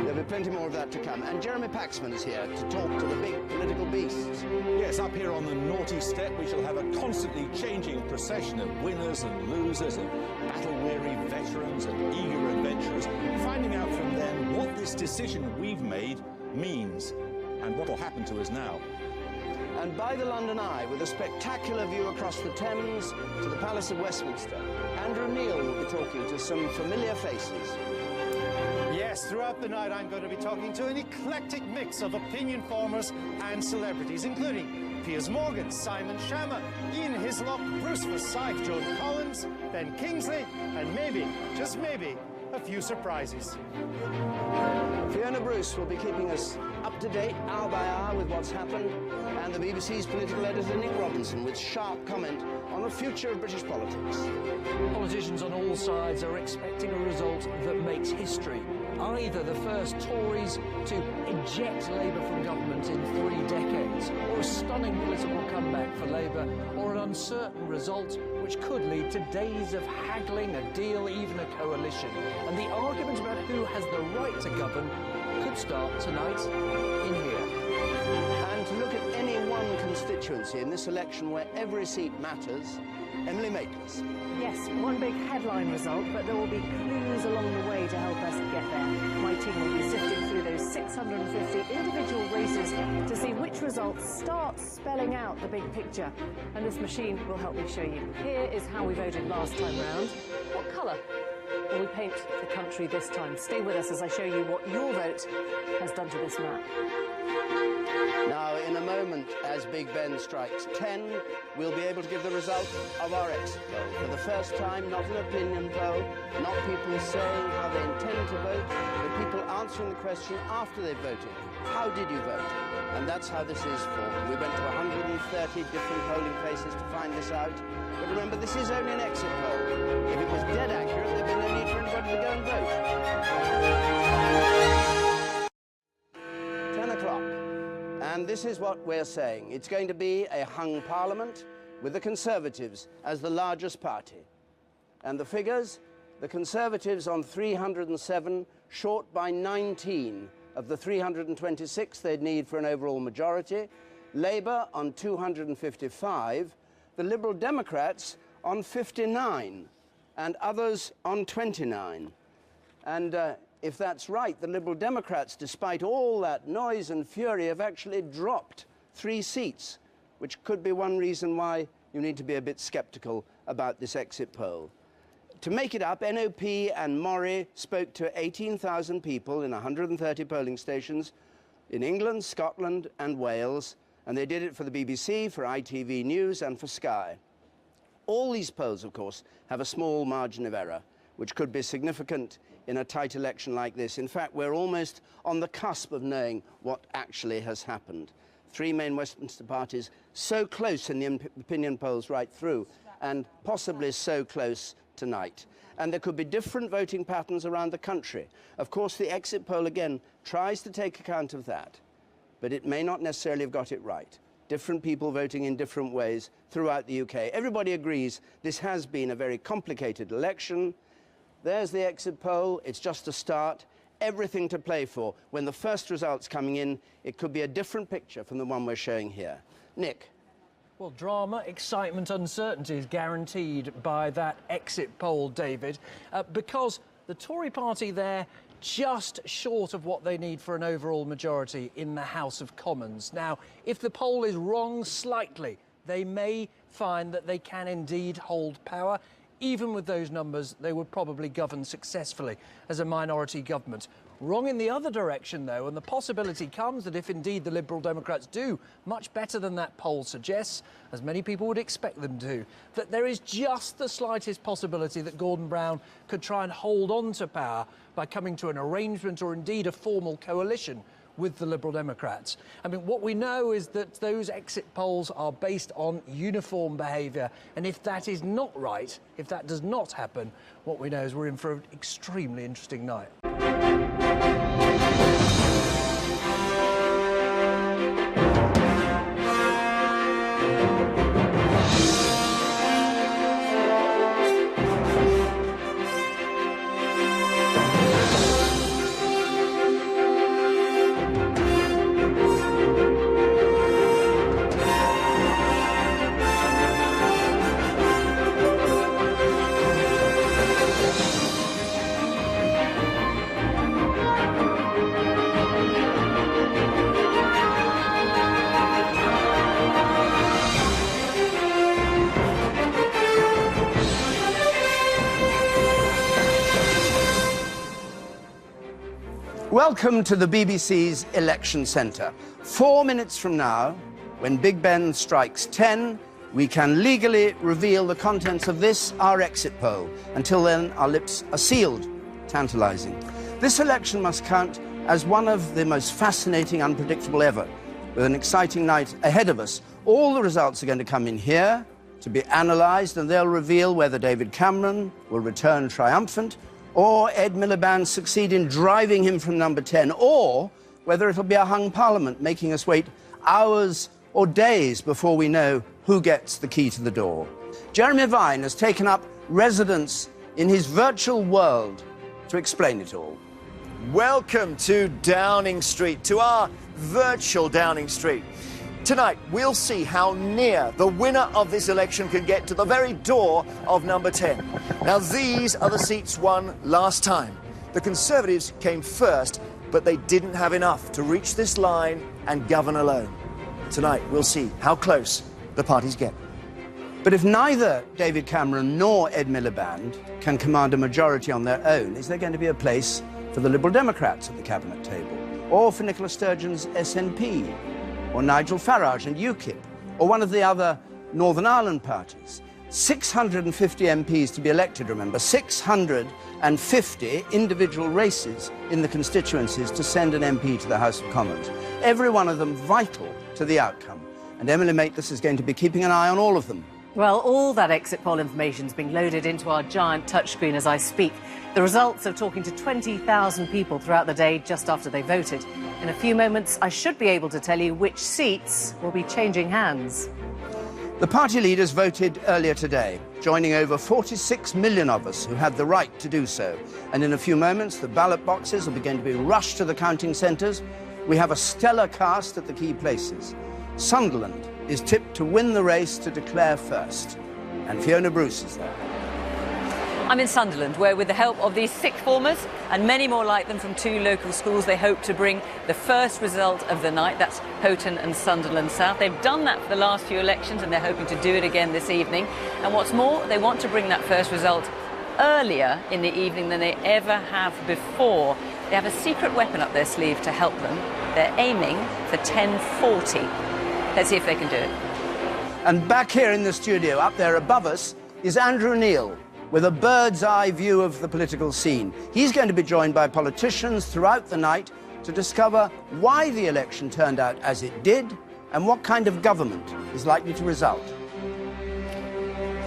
There'll be plenty more of that to come. And Jeremy Paxman is here to talk to the big political beasts. Yes, up here on the naughty step, we shall have a constantly changing procession of winners and losers, and battle-weary veterans and eager adventurers, finding out from them what this decision we've made means and what will happen to us now. And by the London Eye, with a spectacular view across the Thames to the Palace of Westminster, Andrew Neil will be talking to some familiar faces. Yes, throughout the night I'm going to be talking to an eclectic mix of opinion formers and celebrities, including Piers Morgan, Simon Shamma, Ian Hislop, Bruce Forsyth, Joan Collins, Ben Kingsley, and maybe, just maybe, a few surprises. Fiona Bruce will be keeping us up to date, hour by hour, with what's happened, and the BBC's political editor Nick Robinson with sharp comment on the future of British politics. Politicians on all sides are expecting a result that makes history. Either the first Tories to eject Labour from government in 3 decades, or a stunning political comeback for Labour, or an uncertain result which could lead to days of haggling, a deal, even a coalition. And the argument about who has the right to govern could start tonight in here. And to look at any one constituency in this election where every seat matters, Emily Maitlis. Yes, one big headline result, but there will be clues along the way to help us get there. My team will be sifting through those 650 individual races to see which results start spelling out the big picture. And this machine will help me show you. Here is how we voted last time round. What colour will we paint the country this time? Stay with us as I show you what your vote has done to this map. Now, in a moment, as Big Ben strikes 10, we'll be able to give the result of our exit poll. For the first time, not an opinion poll, not people saying how they intend to vote, but people answering the question after they've voted. How did you vote? And that's how this is formed. We went to 130 different polling places to find this out. But remember, this is only an exit poll. If it was dead accurate, there'd be no need for anybody to go and vote. 10 o'clock. And this is what we're saying. It's going to be a hung parliament with the Conservatives as the largest party. And the figures, the Conservatives on 307, short by 19 of the 326 they'd need for an overall majority. Labour on 255, the Liberal Democrats on 59, and others on 29. And if that's right, the Liberal Democrats, despite all that noise and fury, have actually dropped 3 seats, which could be one reason why you need to be a bit sceptical about this exit poll. To make it up, NOP and Mori spoke to 18,000 people in 130 polling stations in England, Scotland and Wales, and they did it for the BBC, for ITV News and for Sky. All these polls, of course, have a small margin of error, which could be significant in a tight election like this. In fact, we're almost on the cusp of knowing what actually has happened. 3 main Westminster parties so close in the opinion polls right through, and possibly so close tonight. And there could be different voting patterns around the country. Of course, the exit poll, again, tries to take account of that, but it may not necessarily have got it right. Different people voting in different ways throughout the UK. Everybody agrees this has been a very complicated election. There's the exit poll. It's just a start. Everything to play for. When the first results coming in, it could be a different picture from the one we're showing here. Nick. Well, drama, excitement, uncertainty is guaranteed by that exit poll, David, because the Tory party there just short of what they need for an overall majority in the House of Commons. Now, if the poll is wrong slightly, they may find that they can indeed hold power. Even with those numbers, they would probably govern successfully as a minority government. Wrong in the other direction, though, and the possibility comes that if indeed the Liberal Democrats do much better than that poll suggests, as many people would expect them to, that there is just the slightest possibility that Gordon Brown could try and hold on to power by coming to an arrangement or indeed a formal coalition with the Liberal Democrats. I mean, what we know is that those exit polls are based on uniform behaviour, and if that is not right, if that does not happen, what we know is we're in for an extremely interesting night. Welcome to the BBC's Election Centre. 4 minutes from now, when Big Ben strikes 10, we can legally reveal the contents of this, our exit poll. Until then, our lips are sealed. Tantalising. This election must count as one of the most fascinating, unpredictable ever, with an exciting night ahead of us. All the results are going to come in here to be analysed, and they'll reveal whether David Cameron will return triumphant, or Ed Miliband succeed in driving him from number 10, or whether it'll be a hung parliament making us wait hours or days before we know who gets the key to the door. Jeremy Vine has taken up residence in his virtual world to explain it all. Welcome to Downing Street, to our virtual Downing Street. Tonight, we'll see how near the winner of this election can get to the very door of number 10. Now, these are the seats won last time. The Conservatives came first, but they didn't have enough to reach this line and govern alone. Tonight, we'll see how close the parties get. But if neither David Cameron nor Ed Miliband can command a majority on their own, is there going to be a place for the Liberal Democrats at the cabinet table? Or for Nicola Sturgeon's SNP? Or Nigel Farage and UKIP? Or one of the other Northern Ireland parties? 650 MPs to be elected, remember. 650 individual races in the constituencies to send an MP to the House of Commons. Every one of them vital to the outcome. And Emily Maitlis is going to be keeping an eye on all of them. Well, all that exit poll information is being loaded into our giant touchscreen as I speak. The results of talking to 20,000 people throughout the day just after they voted. In a few moments, I should be able to tell you which seats will be changing hands. The party leaders voted earlier today, joining over 46 million of us who had the right to do so. And in a few moments, the ballot boxes are going to be rushed to the counting centres. We have a stellar cast at the key places. Sunderland is tipped to win the race to declare first. And Fiona Bruce is there. I'm in Sunderland, where with the help of these sixth formers and many more like them from two local schools, they hope to bring the first result of the night. That's Houghton and Sunderland South. They've done that for the last few elections and they're hoping to do it again this evening. And what's more, they want to bring that first result earlier in the evening than they ever have before. They have a secret weapon up their sleeve to help them. They're aiming for 10:40. Let's see if they can do it. And back here in the studio, up there above us, is Andrew Neil, with a bird's eye view of the political scene. He's going to be joined by politicians throughout the night to discover why the election turned out as it did and what kind of government is likely to result.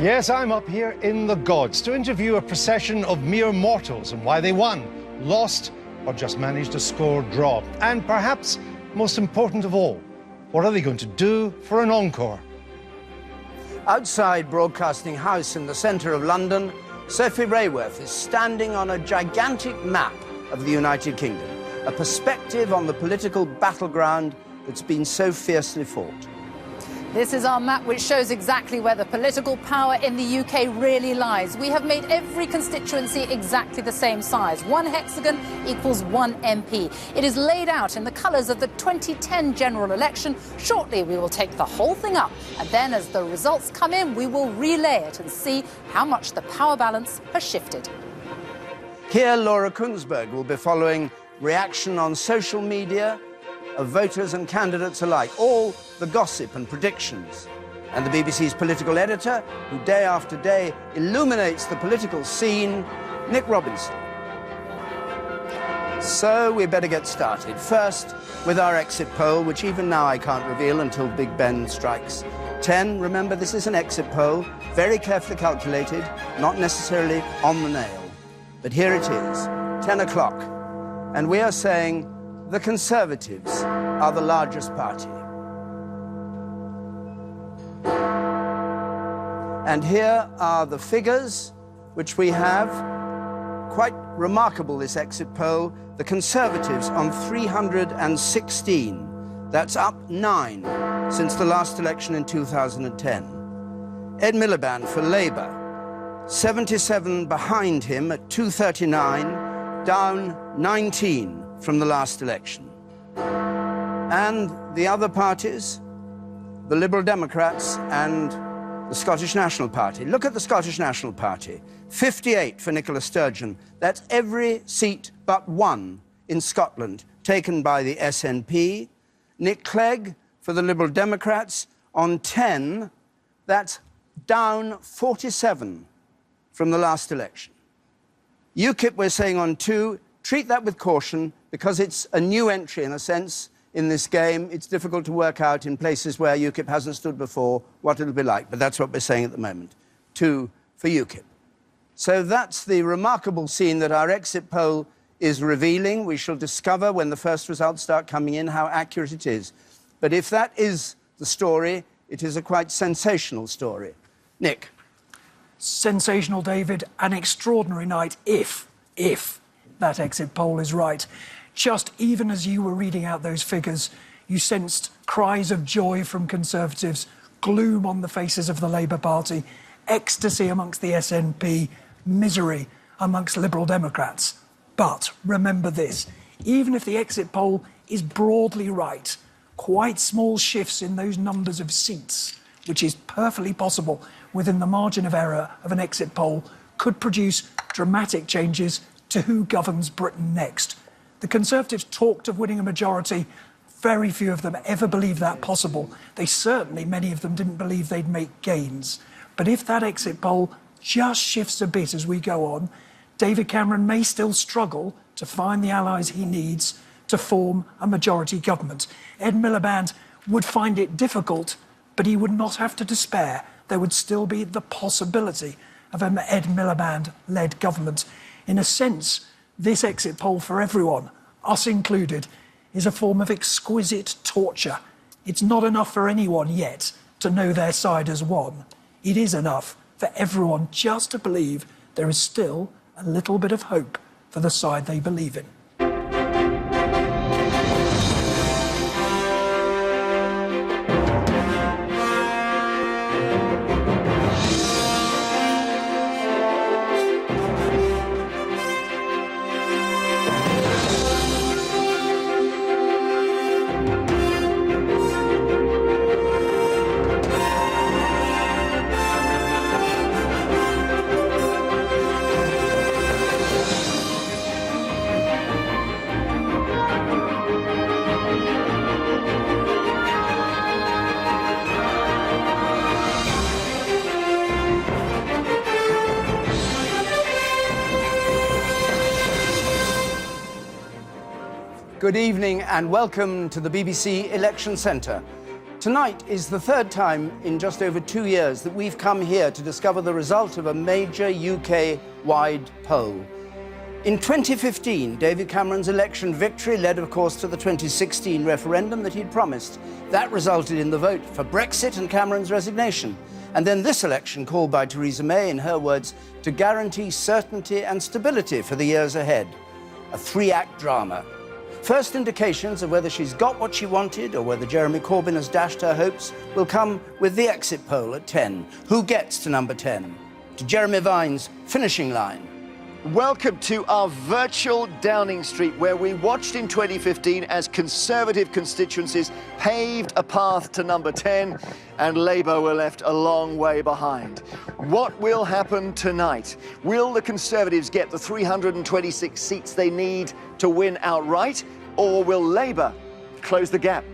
Yes, I'm up here in the gods to interview a procession of mere mortals and why they won, lost, or just managed to score draw. And perhaps most important of all, what are they going to do for an encore? Outside Broadcasting House in the centre of London, Sophie Rayworth is standing on a gigantic map of the United Kingdom, a perspective on the political battleground that's been so fiercely fought. This is our map which shows exactly where the political power in the UK really lies. We have made every constituency exactly the same size. One hexagon equals one MP. It is laid out in the colours of the 2010 general election. Shortly we will take the whole thing up and then as the results come in we will relay it and see how much the power balance has shifted. Here Laura Kunsberg will be following reaction on social media of voters and candidates alike, all the gossip and predictions. And the BBC's political editor, who day after day illuminates the political scene, Nick Robinson. So we better get started. First, with our exit poll, which even now I can't reveal until Big Ben strikes 10. Remember, this is an exit poll, very carefully calculated, not necessarily on the nail. But here it is, 10 o'clock. And we are saying the Conservatives are the largest party. And here are the figures which we have. Quite remarkable, this exit poll. The Conservatives on 316. That's up 9 since the last election in 2010. Ed Miliband for Labour, 77 behind him at 239, down 19 from the last election. And the other parties, the Liberal Democrats and the Scottish National Party. Look at the Scottish National Party. 58 for Nicola Sturgeon. That's every seat but one in Scotland taken by the SNP. Nick Clegg for the Liberal Democrats on 10. That's down 47 from the last election. UKIP, we're saying on 2. Treat that with caution because it's a new entry in a sense in this game. It's difficult to work out in places where UKIP hasn't stood before what it'll be like, but that's what we're saying at the moment. 2 for UKIP. So that's the remarkable scene that our exit poll is revealing. We shall discover when the first results start coming in how accurate it is. But if that is the story, it is a quite sensational story. Nick. Sensational, David. An extraordinary night if that exit poll is right. Just even as you were reading out those figures, you sensed cries of joy from Conservatives, gloom on the faces of the Labour Party, ecstasy amongst the SNP, misery amongst Liberal Democrats. But remember this, even if the exit poll is broadly right, quite small shifts in those numbers of seats, which is perfectly possible within the margin of error of an exit poll, could produce dramatic changes to who governs Britain next. The Conservatives talked of winning a majority. Very few of them ever believed that possible. They certainly, many of them, didn't believe they'd make gains. But if that exit poll just shifts a bit as we go on, David Cameron may still struggle to find the allies he needs to form a majority government. Ed Miliband would find it difficult, but he would not have to despair. There would still be the possibility of an Ed Miliband-led government. In a sense, this exit poll for everyone, us included, is a form of exquisite torture. It's not enough for anyone yet to know their side has won. It is enough for everyone just to believe there is still a little bit of hope for the side they believe in. Good evening and welcome to the BBC Election Centre. Tonight is the third time in just over 2 years that we've come here to discover the result of a major UK-wide poll. In 2015, David Cameron's election victory led, of course, to the 2016 referendum that he'd promised. That resulted in the vote for Brexit and Cameron's resignation. And then this election called by Theresa May, in her words, to guarantee certainty and stability for the years ahead. A three-act drama. First indications of whether she's got what she wanted or whether Jeremy Corbyn has dashed her hopes will come with the exit poll at 10. Who gets to number 10? To Jeremy Vine's finishing line. Welcome to our virtual Downing Street, where we watched in 2015 as Conservative constituencies paved a path to number 10 and Labour were left a long way behind. What will happen tonight? Will the Conservatives get the 326 seats they need to win outright, or will Labour close the gap?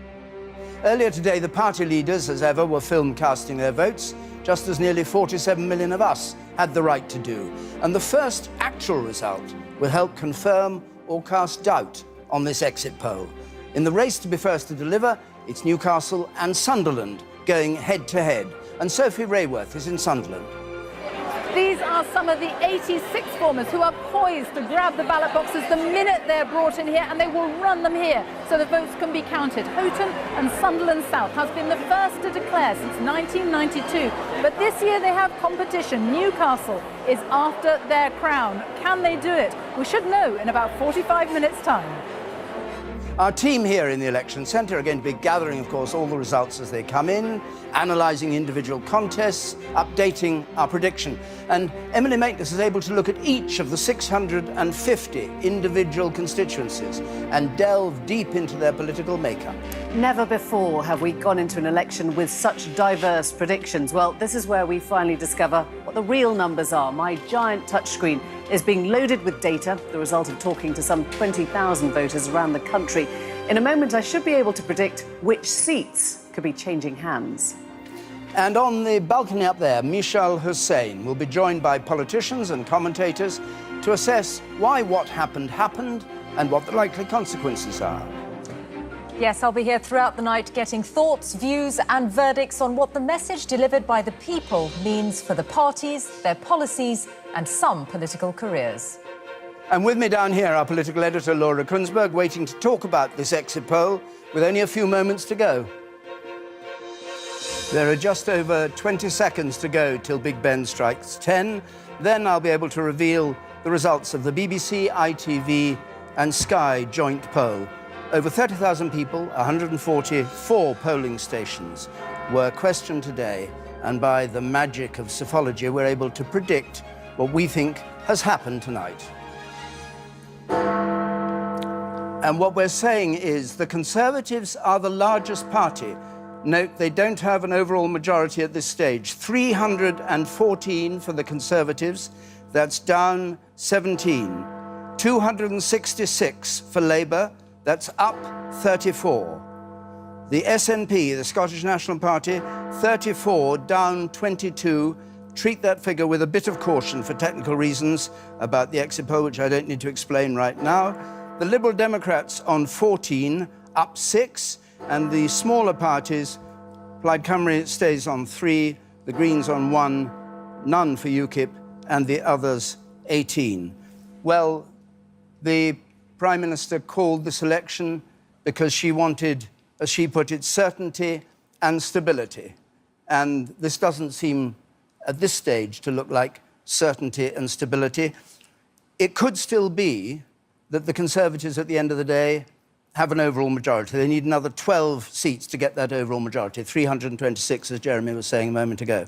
Earlier today, the party leaders, as ever, were filmed casting their votes, just as nearly 47 million of us had the right to do. And the first actual result will help confirm or cast doubt on this exit poll. In the race to be first to deliver, it's Newcastle and Sunderland going head-to-head. And Sophie Rayworth is in Sunderland. These are some of the 86 formers who are poised to grab the ballot boxes the minute they're brought in here, and they will run them here so the votes can be counted. Houghton and Sunderland South has been the first to declare since 1992, but this year they have competition. Newcastle is after their crown. Can they do it? We should know in about 45 minutes' time. Our team here in the Election Centre are going to be gathering, of course, all the results as they come in, analysing individual contests, updating our prediction. And Emily Maitlis is able to look at each of the 650 individual constituencies and delve deep into their political makeup. Never before have we gone into an election with such diverse predictions. Well, this is where we finally discover what the real numbers are. My giant touchscreen is being loaded with data, the result of talking to some 20,000 voters around the country. In a moment, I should be able to predict which seats could be changing hands. And on the balcony up there, Michal Hussain will be joined by politicians and commentators to assess why what happened happened and what the likely consequences are. Yes, I'll be here throughout the night getting thoughts, views and verdicts on what the message delivered by the people means for the parties, their policies and some political careers. And with me down here, our political editor, Laura Kunsberg, waiting to talk about this exit poll with only a few moments to go. There are just over 20 seconds to go till Big Ben strikes 10. Then I'll be able to reveal the results of the BBC, ITV and Sky joint poll. Over 30,000 people, 144 polling stations were questioned today, and by the magic of psephology, we're able to predict what we think has happened tonight. And what we're saying is the Conservatives are the largest party. Note, they don't have an overall majority at this stage. 314 for the Conservatives, that's down 17. 266 for Labour, that's up 34. The SNP, the Scottish National Party, 34, down 22. Treat that figure with a bit of caution for technical reasons about the exit poll, which I don't need to explain right now. The Liberal Democrats on 14, up 6, and the smaller parties, Plaid Cymru stays on 3, the Greens on 1, none for UKIP, and the others 18. Well, the Prime Minister called this election because she wanted, as she put it, certainty and stability. And this doesn't seem, at this stage, to look like certainty and stability. It could still be that the Conservatives, at the end of the day, have an overall majority. They need another 12 seats to get that overall majority, 326, as Jeremy was saying a moment ago.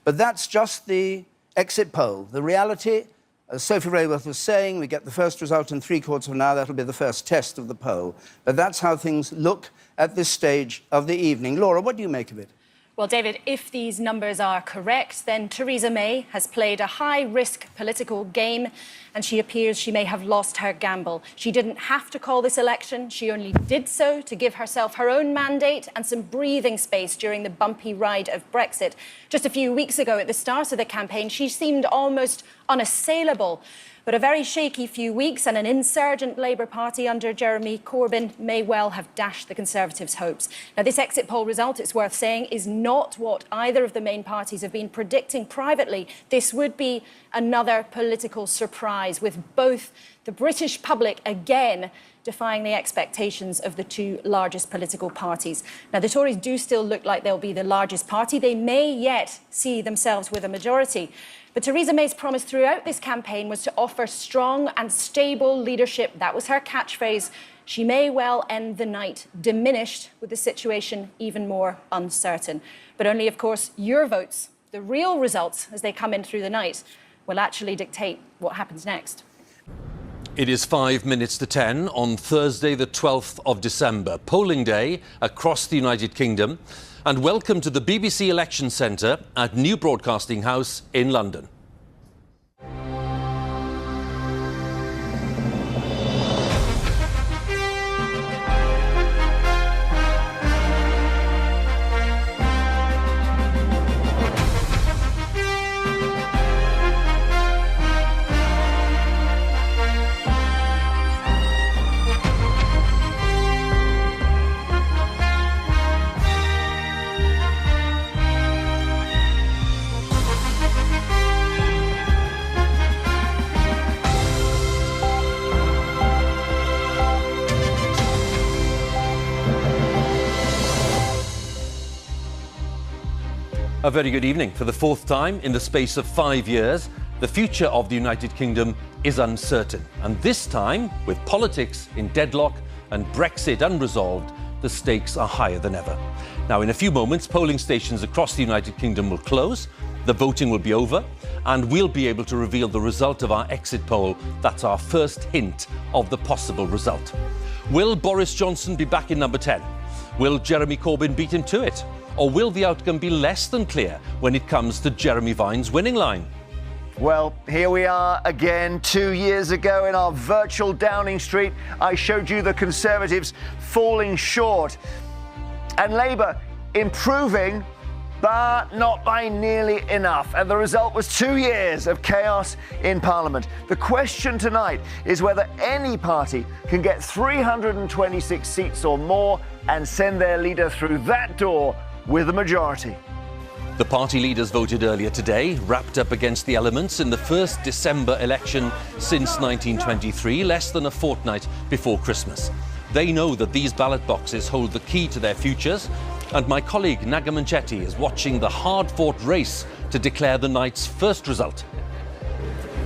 But that's just the exit poll. The reality, as Sophie Rayworth was saying, we get the first result in 3/4 of an hour. That'll be the first test of the poll. But that's how things look at this stage of the evening. Laura, what do you make of it? Well, David, if these numbers are correct, then Theresa May has played a high-risk political game, and she appears she may have lost her gamble. She didn't have to call this election. She only did so to give herself her own mandate and some breathing space during the bumpy ride of Brexit. Just a few weeks ago, at the start of the campaign, she seemed almost unassailable. But a very shaky few weeks and an insurgent Labour Party under Jeremy Corbyn may well have dashed the Conservatives' hopes. Now, this exit poll result, it's worth saying, is not what either of the main parties have been predicting privately. This would be another political surprise, with both the British public again defying the expectations of the two largest political parties. Now, the Tories do still look like they'll be the largest party. They may yet see themselves with a majority. But Theresa May's promise throughout this campaign was to offer strong and stable leadership. That was her catchphrase. She may well end the night diminished, with the situation even more uncertain. But only, of course, your votes, the real results as they come in through the night, will actually dictate what happens next. It is 5 minutes to 10 on Thursday, the 12th of December, polling day across the United Kingdom. And welcome to the BBC Election Centre at New Broadcasting House in London. A very good evening. For the fourth time in the space of 5 years, the future of the United Kingdom is uncertain. And this time, with politics in deadlock and Brexit unresolved, the stakes are higher than ever. Now, in a few moments, polling stations across the United Kingdom will close, the voting will be over, and we'll be able to reveal the result of our exit poll. That's our first hint of the possible result. Will Boris Johnson be back in number 10? Will Jeremy Corbyn beat him to it? Or will the outcome be less than clear when it comes to Jeremy Vine's winning line? Well, here we are again. 2 years ago in our virtual Downing Street, I showed you the Conservatives falling short and Labour improving, but not by nearly enough. And the result was 2 years of chaos in Parliament. The question tonight is whether any party can get 326 seats or more and send their leader through that door with a majority. The party leaders voted earlier today, wrapped up against the elements in the first December election since 1923, less than a fortnight before Christmas. They know that these ballot boxes hold the key to their futures, And my colleague Naga Manchetti is watching the hard-fought race to declare the night's first result.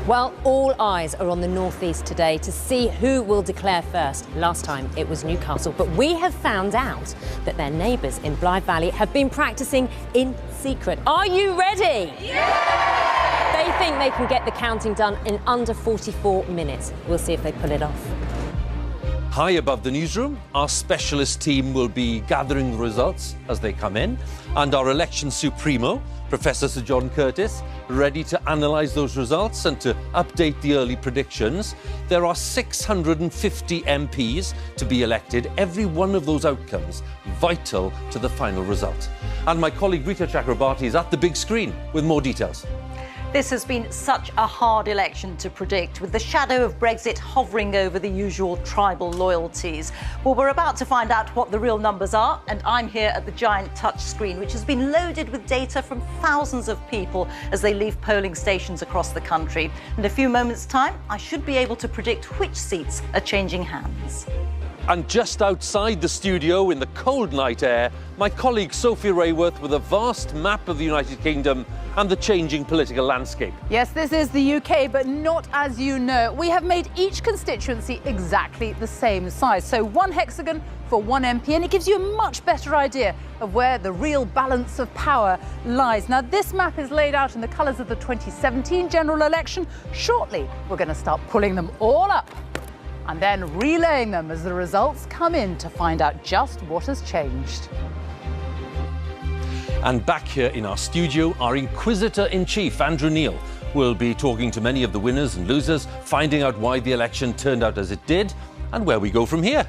Well, all eyes are on the northeast today to see who will declare first. Last time it was Newcastle, but we have found out that their neighbours in Blythe Valley have been practising in secret. Are you ready? Yeah! They think they can get the counting done in under 44 minutes. We'll see if they pull it off. High above the newsroom, our specialist team will be gathering the results as they come in, and our election supremo, Professor Sir John Curtis, ready to analyse those results and to update the early predictions. There are 650 MPs to be elected, every one of those outcomes vital to the final result. And my colleague Rita Chakrabarti is at the big screen with more details. This has been such a hard election to predict, with the shadow of Brexit hovering over the usual tribal loyalties. Well, we're about to find out what the real numbers are, and I'm here at the giant touch screen, which has been loaded with data from thousands of people as they leave polling stations across the country. In a few moments' time, I should be able to predict which seats are changing hands. And just outside the studio in the cold night air, my colleague Sophie Rayworth with a vast map of the United Kingdom and the changing political landscape. Yes, this is the UK, but not as you know. We have made each constituency exactly the same size. So one hexagon for one MP, and it gives you a much better idea of where the real balance of power lies. Now, this map is laid out in the colours of the 2017 general election. Shortly, we're going to start pulling them all up and then relaying them as the results come in to find out just what has changed. And back here in our studio, our Inquisitor-in-Chief, Andrew Neil, will be talking to many of the winners and losers, finding out why the election turned out as it did, and where we go from here.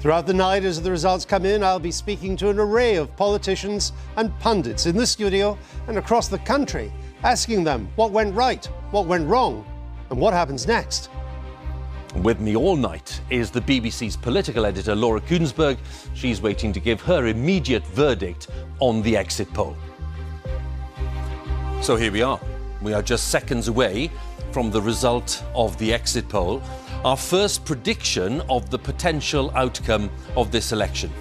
Throughout the night, as the results come in, I'll be speaking to an array of politicians and pundits in the studio and across the country, asking them what went right, what went wrong, and what happens next. With me all night is the BBC's political editor, Laura Kuenssberg. She's waiting to give her immediate verdict on the exit poll. So here we are. We are just seconds away from the result of the exit poll, our first prediction of the potential outcome of this election.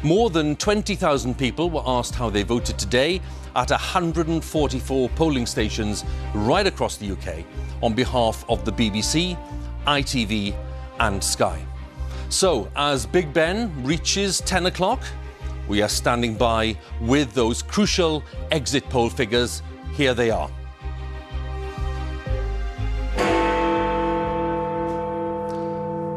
More than 20,000 people were asked how they voted today at 144 polling stations right across the UK on behalf of the BBC, ITV and Sky. So, as Big Ben reaches 10 o'clock, we are standing by with those crucial exit poll figures. Here they are.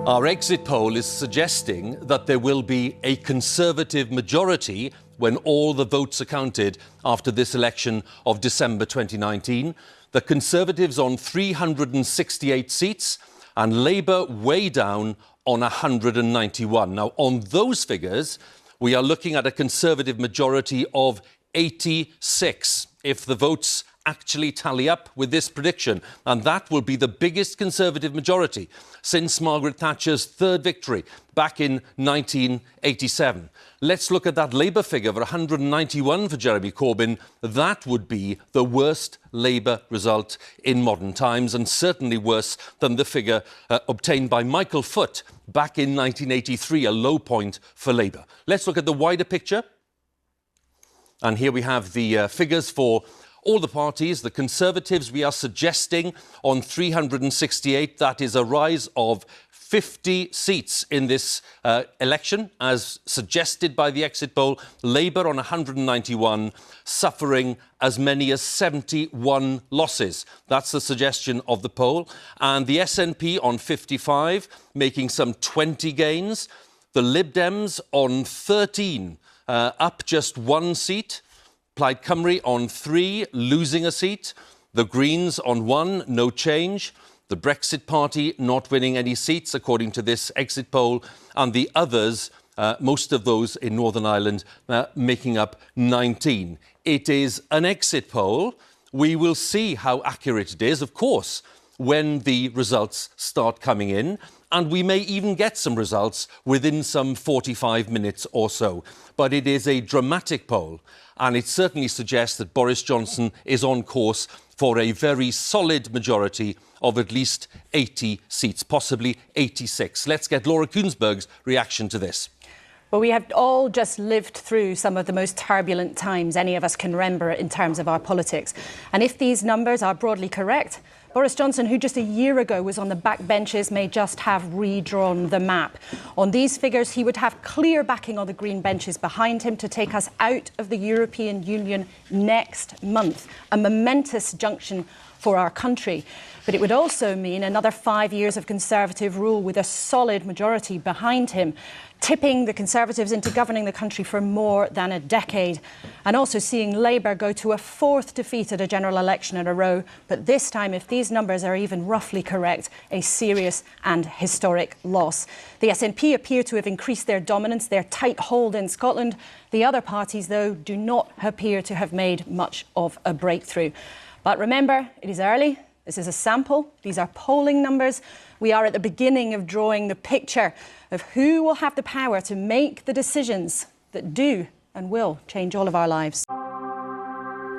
Our exit poll is suggesting that there will be a Conservative majority when all the votes are counted after this election of December 2019. The Conservatives on 368 seats, and Labour way down on 191. Now, on those figures, we are looking at a Conservative majority of 86 if the votes actually tally up with this prediction. And that will be the biggest Conservative majority since Margaret Thatcher's third victory back in 1987. Let's look at that Labour figure of 191 for Jeremy Corbyn. That would be the worst Labour result in modern times, and certainly worse than the figure obtained by Michael Foot back in 1983, a low point for Labour. Let's look at the wider picture. And here we have the figures for all the parties. The Conservatives, we are suggesting on 368, that is a rise of 50 seats in this election, as suggested by the exit poll. Labour on 191, suffering as many as 71 losses. That's the suggestion of the poll. And the SNP on 55, making some 20 gains. The Lib Dems on 13, up just one seat. Plaid Cymru on 3, losing a seat. The Greens on 1, no change. The Brexit Party not winning any seats, according to this exit poll. And the others, most of those in Northern Ireland, making up 19. It is an exit poll. We will see how accurate it is, of course, when the results start coming in. And we may even get some results within some 45 minutes or so. But it is a dramatic poll, and it certainly suggests that Boris Johnson is on course for a very solid majority of at least 80 seats, possibly 86. Let's get Laura Kuenssberg's reaction to this. Well, we have all just lived through some of the most turbulent times any of us can remember in terms of our politics. And if these numbers are broadly correct, Boris Johnson, who just a year ago was on the backbenches, may just have redrawn the map. On these figures, he would have clear backing on the green benches behind him to take us out of the European Union next month, a momentous junction for our country. But it would also mean another 5 years of Conservative rule with a solid majority behind him, tipping the Conservatives into governing the country for more than a decade, and also seeing Labour go to a fourth defeat at a general election in a row, but this time, if these numbers are even roughly correct, a serious and historic loss. The SNP appear to have increased their dominance, their tight hold in Scotland. The other parties, though, do not appear to have made much of a breakthrough. But remember, it is early. This is a sample. These are polling numbers. We are at the beginning of drawing the picture of who will have the power to make the decisions that do and will change all of our lives.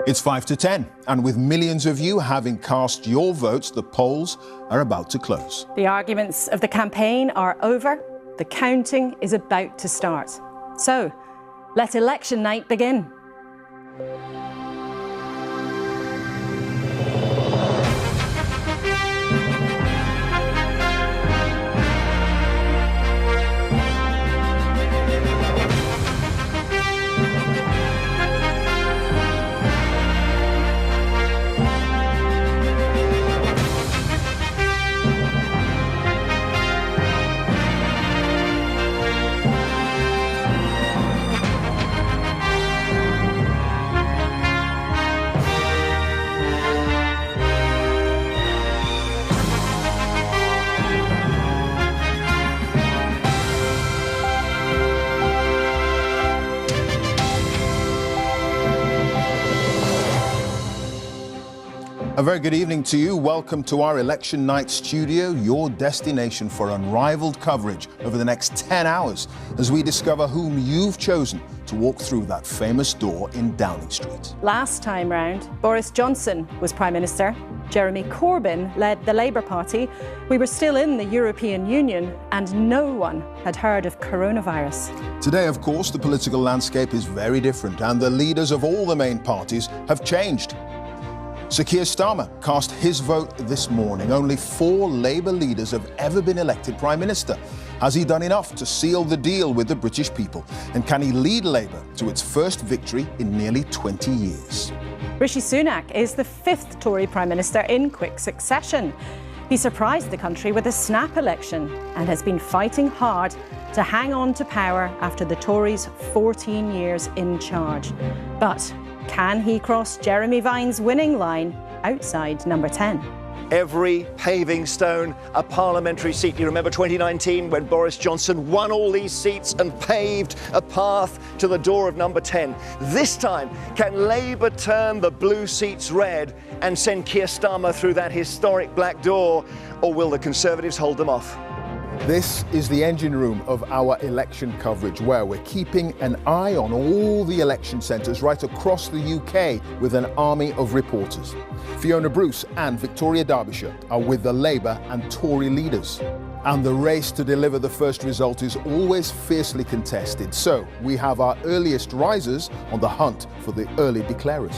It's 5 to 10, and with millions of you having cast your votes, the polls are about to close. The arguments of the campaign are over. The counting is about to start. So, let election night begin. A very good evening to you. Welcome to our election night studio, your destination for unrivaled coverage over the next 10 hours as we discover whom you've chosen to walk through that famous door in Downing Street. Last time round, Boris Johnson was Prime Minister. Jeremy Corbyn led the Labour Party. We were still in the European Union and no one had heard of coronavirus. Today, of course, the political landscape is very different and the leaders of all the main parties have changed. Sir Keir Starmer cast his vote this morning. Only 4 Labour leaders have ever been elected Prime Minister. Has he done enough to seal the deal with the British people? And can he lead Labour to its first victory in nearly 20 years? Rishi Sunak is the 5th Tory Prime Minister in quick succession. He surprised the country with a snap election and has been fighting hard to hang on to power after the Tories' 14 years in charge. But can he cross Jeremy Vine's winning line outside number 10? Every paving stone a parliamentary seat. You remember 2019 when Boris Johnson won all these seats and paved a path to the door of number 10. This time, can Labour turn the blue seats red and send Keir Starmer through that historic black door, or will the Conservatives hold them off? This is the engine room of our election coverage, where we're keeping an eye on all the election centres right across the UK with an army of reporters. Fiona Bruce and Victoria Derbyshire are with the Labour and Tory leaders. And the race to deliver the first result is always fiercely contested. So we have our earliest risers on the hunt for the early declarers.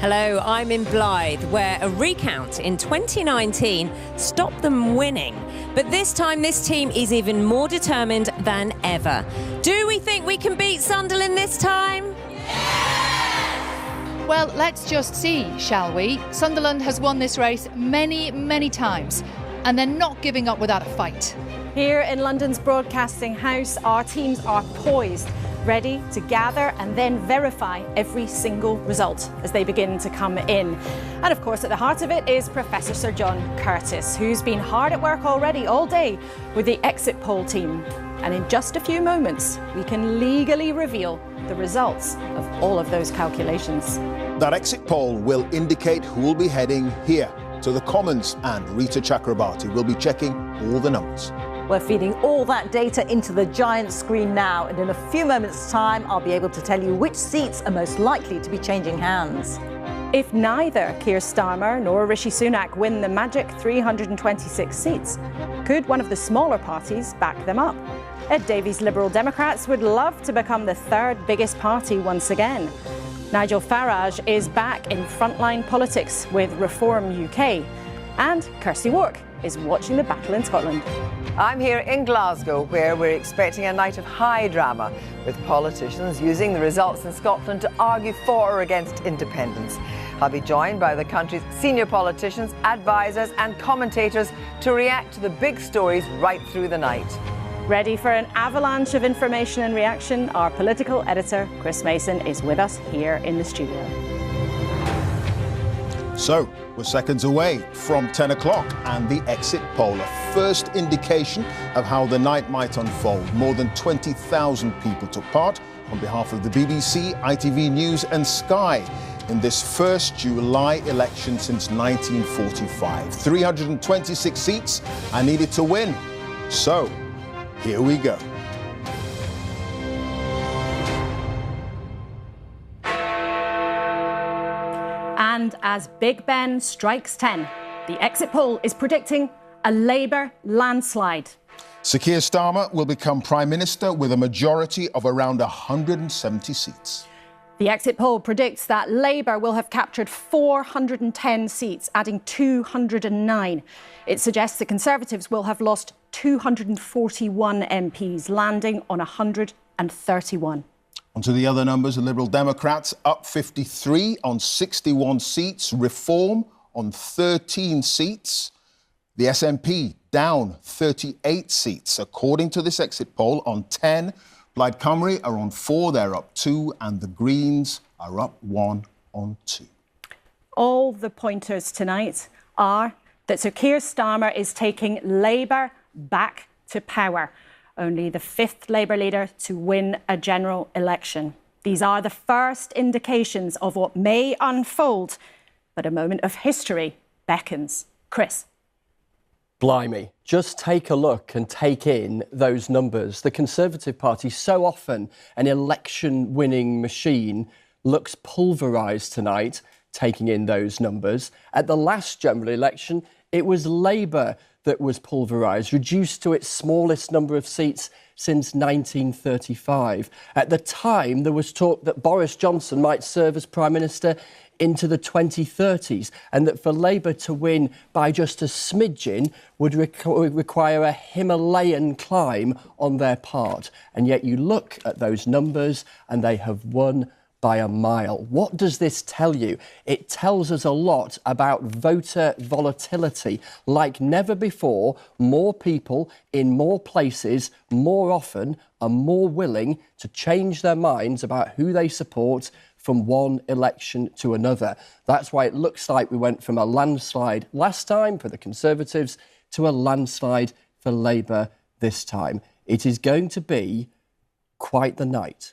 Hello, I'm in Blythe, where a recount in 2019 stopped them winning. But this time, this team is even more determined than ever. Do we think we can beat Sunderland this time? Well, let's just see, shall we? Sunderland has won this race many, many times, and they're not giving up without a fight. Here in London's Broadcasting House, our teams are poised, ready to gather and then verify every single result as they begin to come in. And of course, at the heart of it is Professor Sir John Curtice, who's been hard at work already all day with the exit poll team. And in just a few moments, we can legally reveal the results of all of those calculations. That exit poll will indicate who will be heading here to the Commons, and Rita Chakrabarti will be checking all the numbers. We're feeding all that data into the giant screen now, and in a few moments' time, I'll be able to tell you which seats are most likely to be changing hands. If neither Keir Starmer nor Rishi Sunak win the magic 326 seats, could one of the smaller parties back them up? Ed Davey's Liberal Democrats would love to become the third biggest party once again. Nigel Farage is back in frontline politics with Reform UK. And Kirsty Wark is watching the battle in Scotland. I'm here in Glasgow, where we're expecting a night of high drama, with politicians using the results in Scotland to argue for or against independence. I'll be joined by the country's senior politicians, advisers and commentators to react to the big stories right through the night. Ready for an avalanche of information and reaction? Our political editor, Chris Mason, is with us here in the studio. So, we're seconds away from 10 o'clock and the exit poll, a first indication of how the night might unfold. More than 20,000 people took part on behalf of the BBC, ITV News and Sky in this first July election since 1945. 326 seats are needed to win. So, here we go. And as Big Ben strikes 10, the exit poll is predicting a Labour landslide. Sir Keir Starmer will become Prime Minister with a majority of around 170 seats. The exit poll predicts that Labour will have captured 410 seats, adding 209. It suggests the Conservatives will have lost 241 MPs, landing on 131. On to the other numbers. The Liberal Democrats up 53 on 61 seats. Reform on 13 seats. The SNP down 38 seats. According to this exit poll, on 10. Plaid Cymru are on 4, they're up 2. And the Greens are up 1 on 2. All the pointers tonight are that Sir Keir Starmer is taking Labour back to power. Only the fifth Labour leader to win a general election. These are the first indications of what may unfold, but a moment of history beckons. Chris. Blimey, just take a look and take in those numbers. The Conservative Party, so often an election-winning machine, looks pulverised tonight, taking in those numbers. At the last general election, it was Labour that was pulverised, reduced to its smallest number of seats since 1935. At the time, there was talk that Boris Johnson might serve as Prime Minister into the 2030s, and that for Labour to win by just a smidgen would require a Himalayan climb on their part. And yet you look at those numbers and they have won by a mile. What does this tell you? It tells us a lot about voter volatility. Like never before, more people in more places, more often, are more willing to change their minds about who they support from one election to another. That's why it looks like we went from a landslide last time for the Conservatives to a landslide for Labour this time. It is going to be quite the night.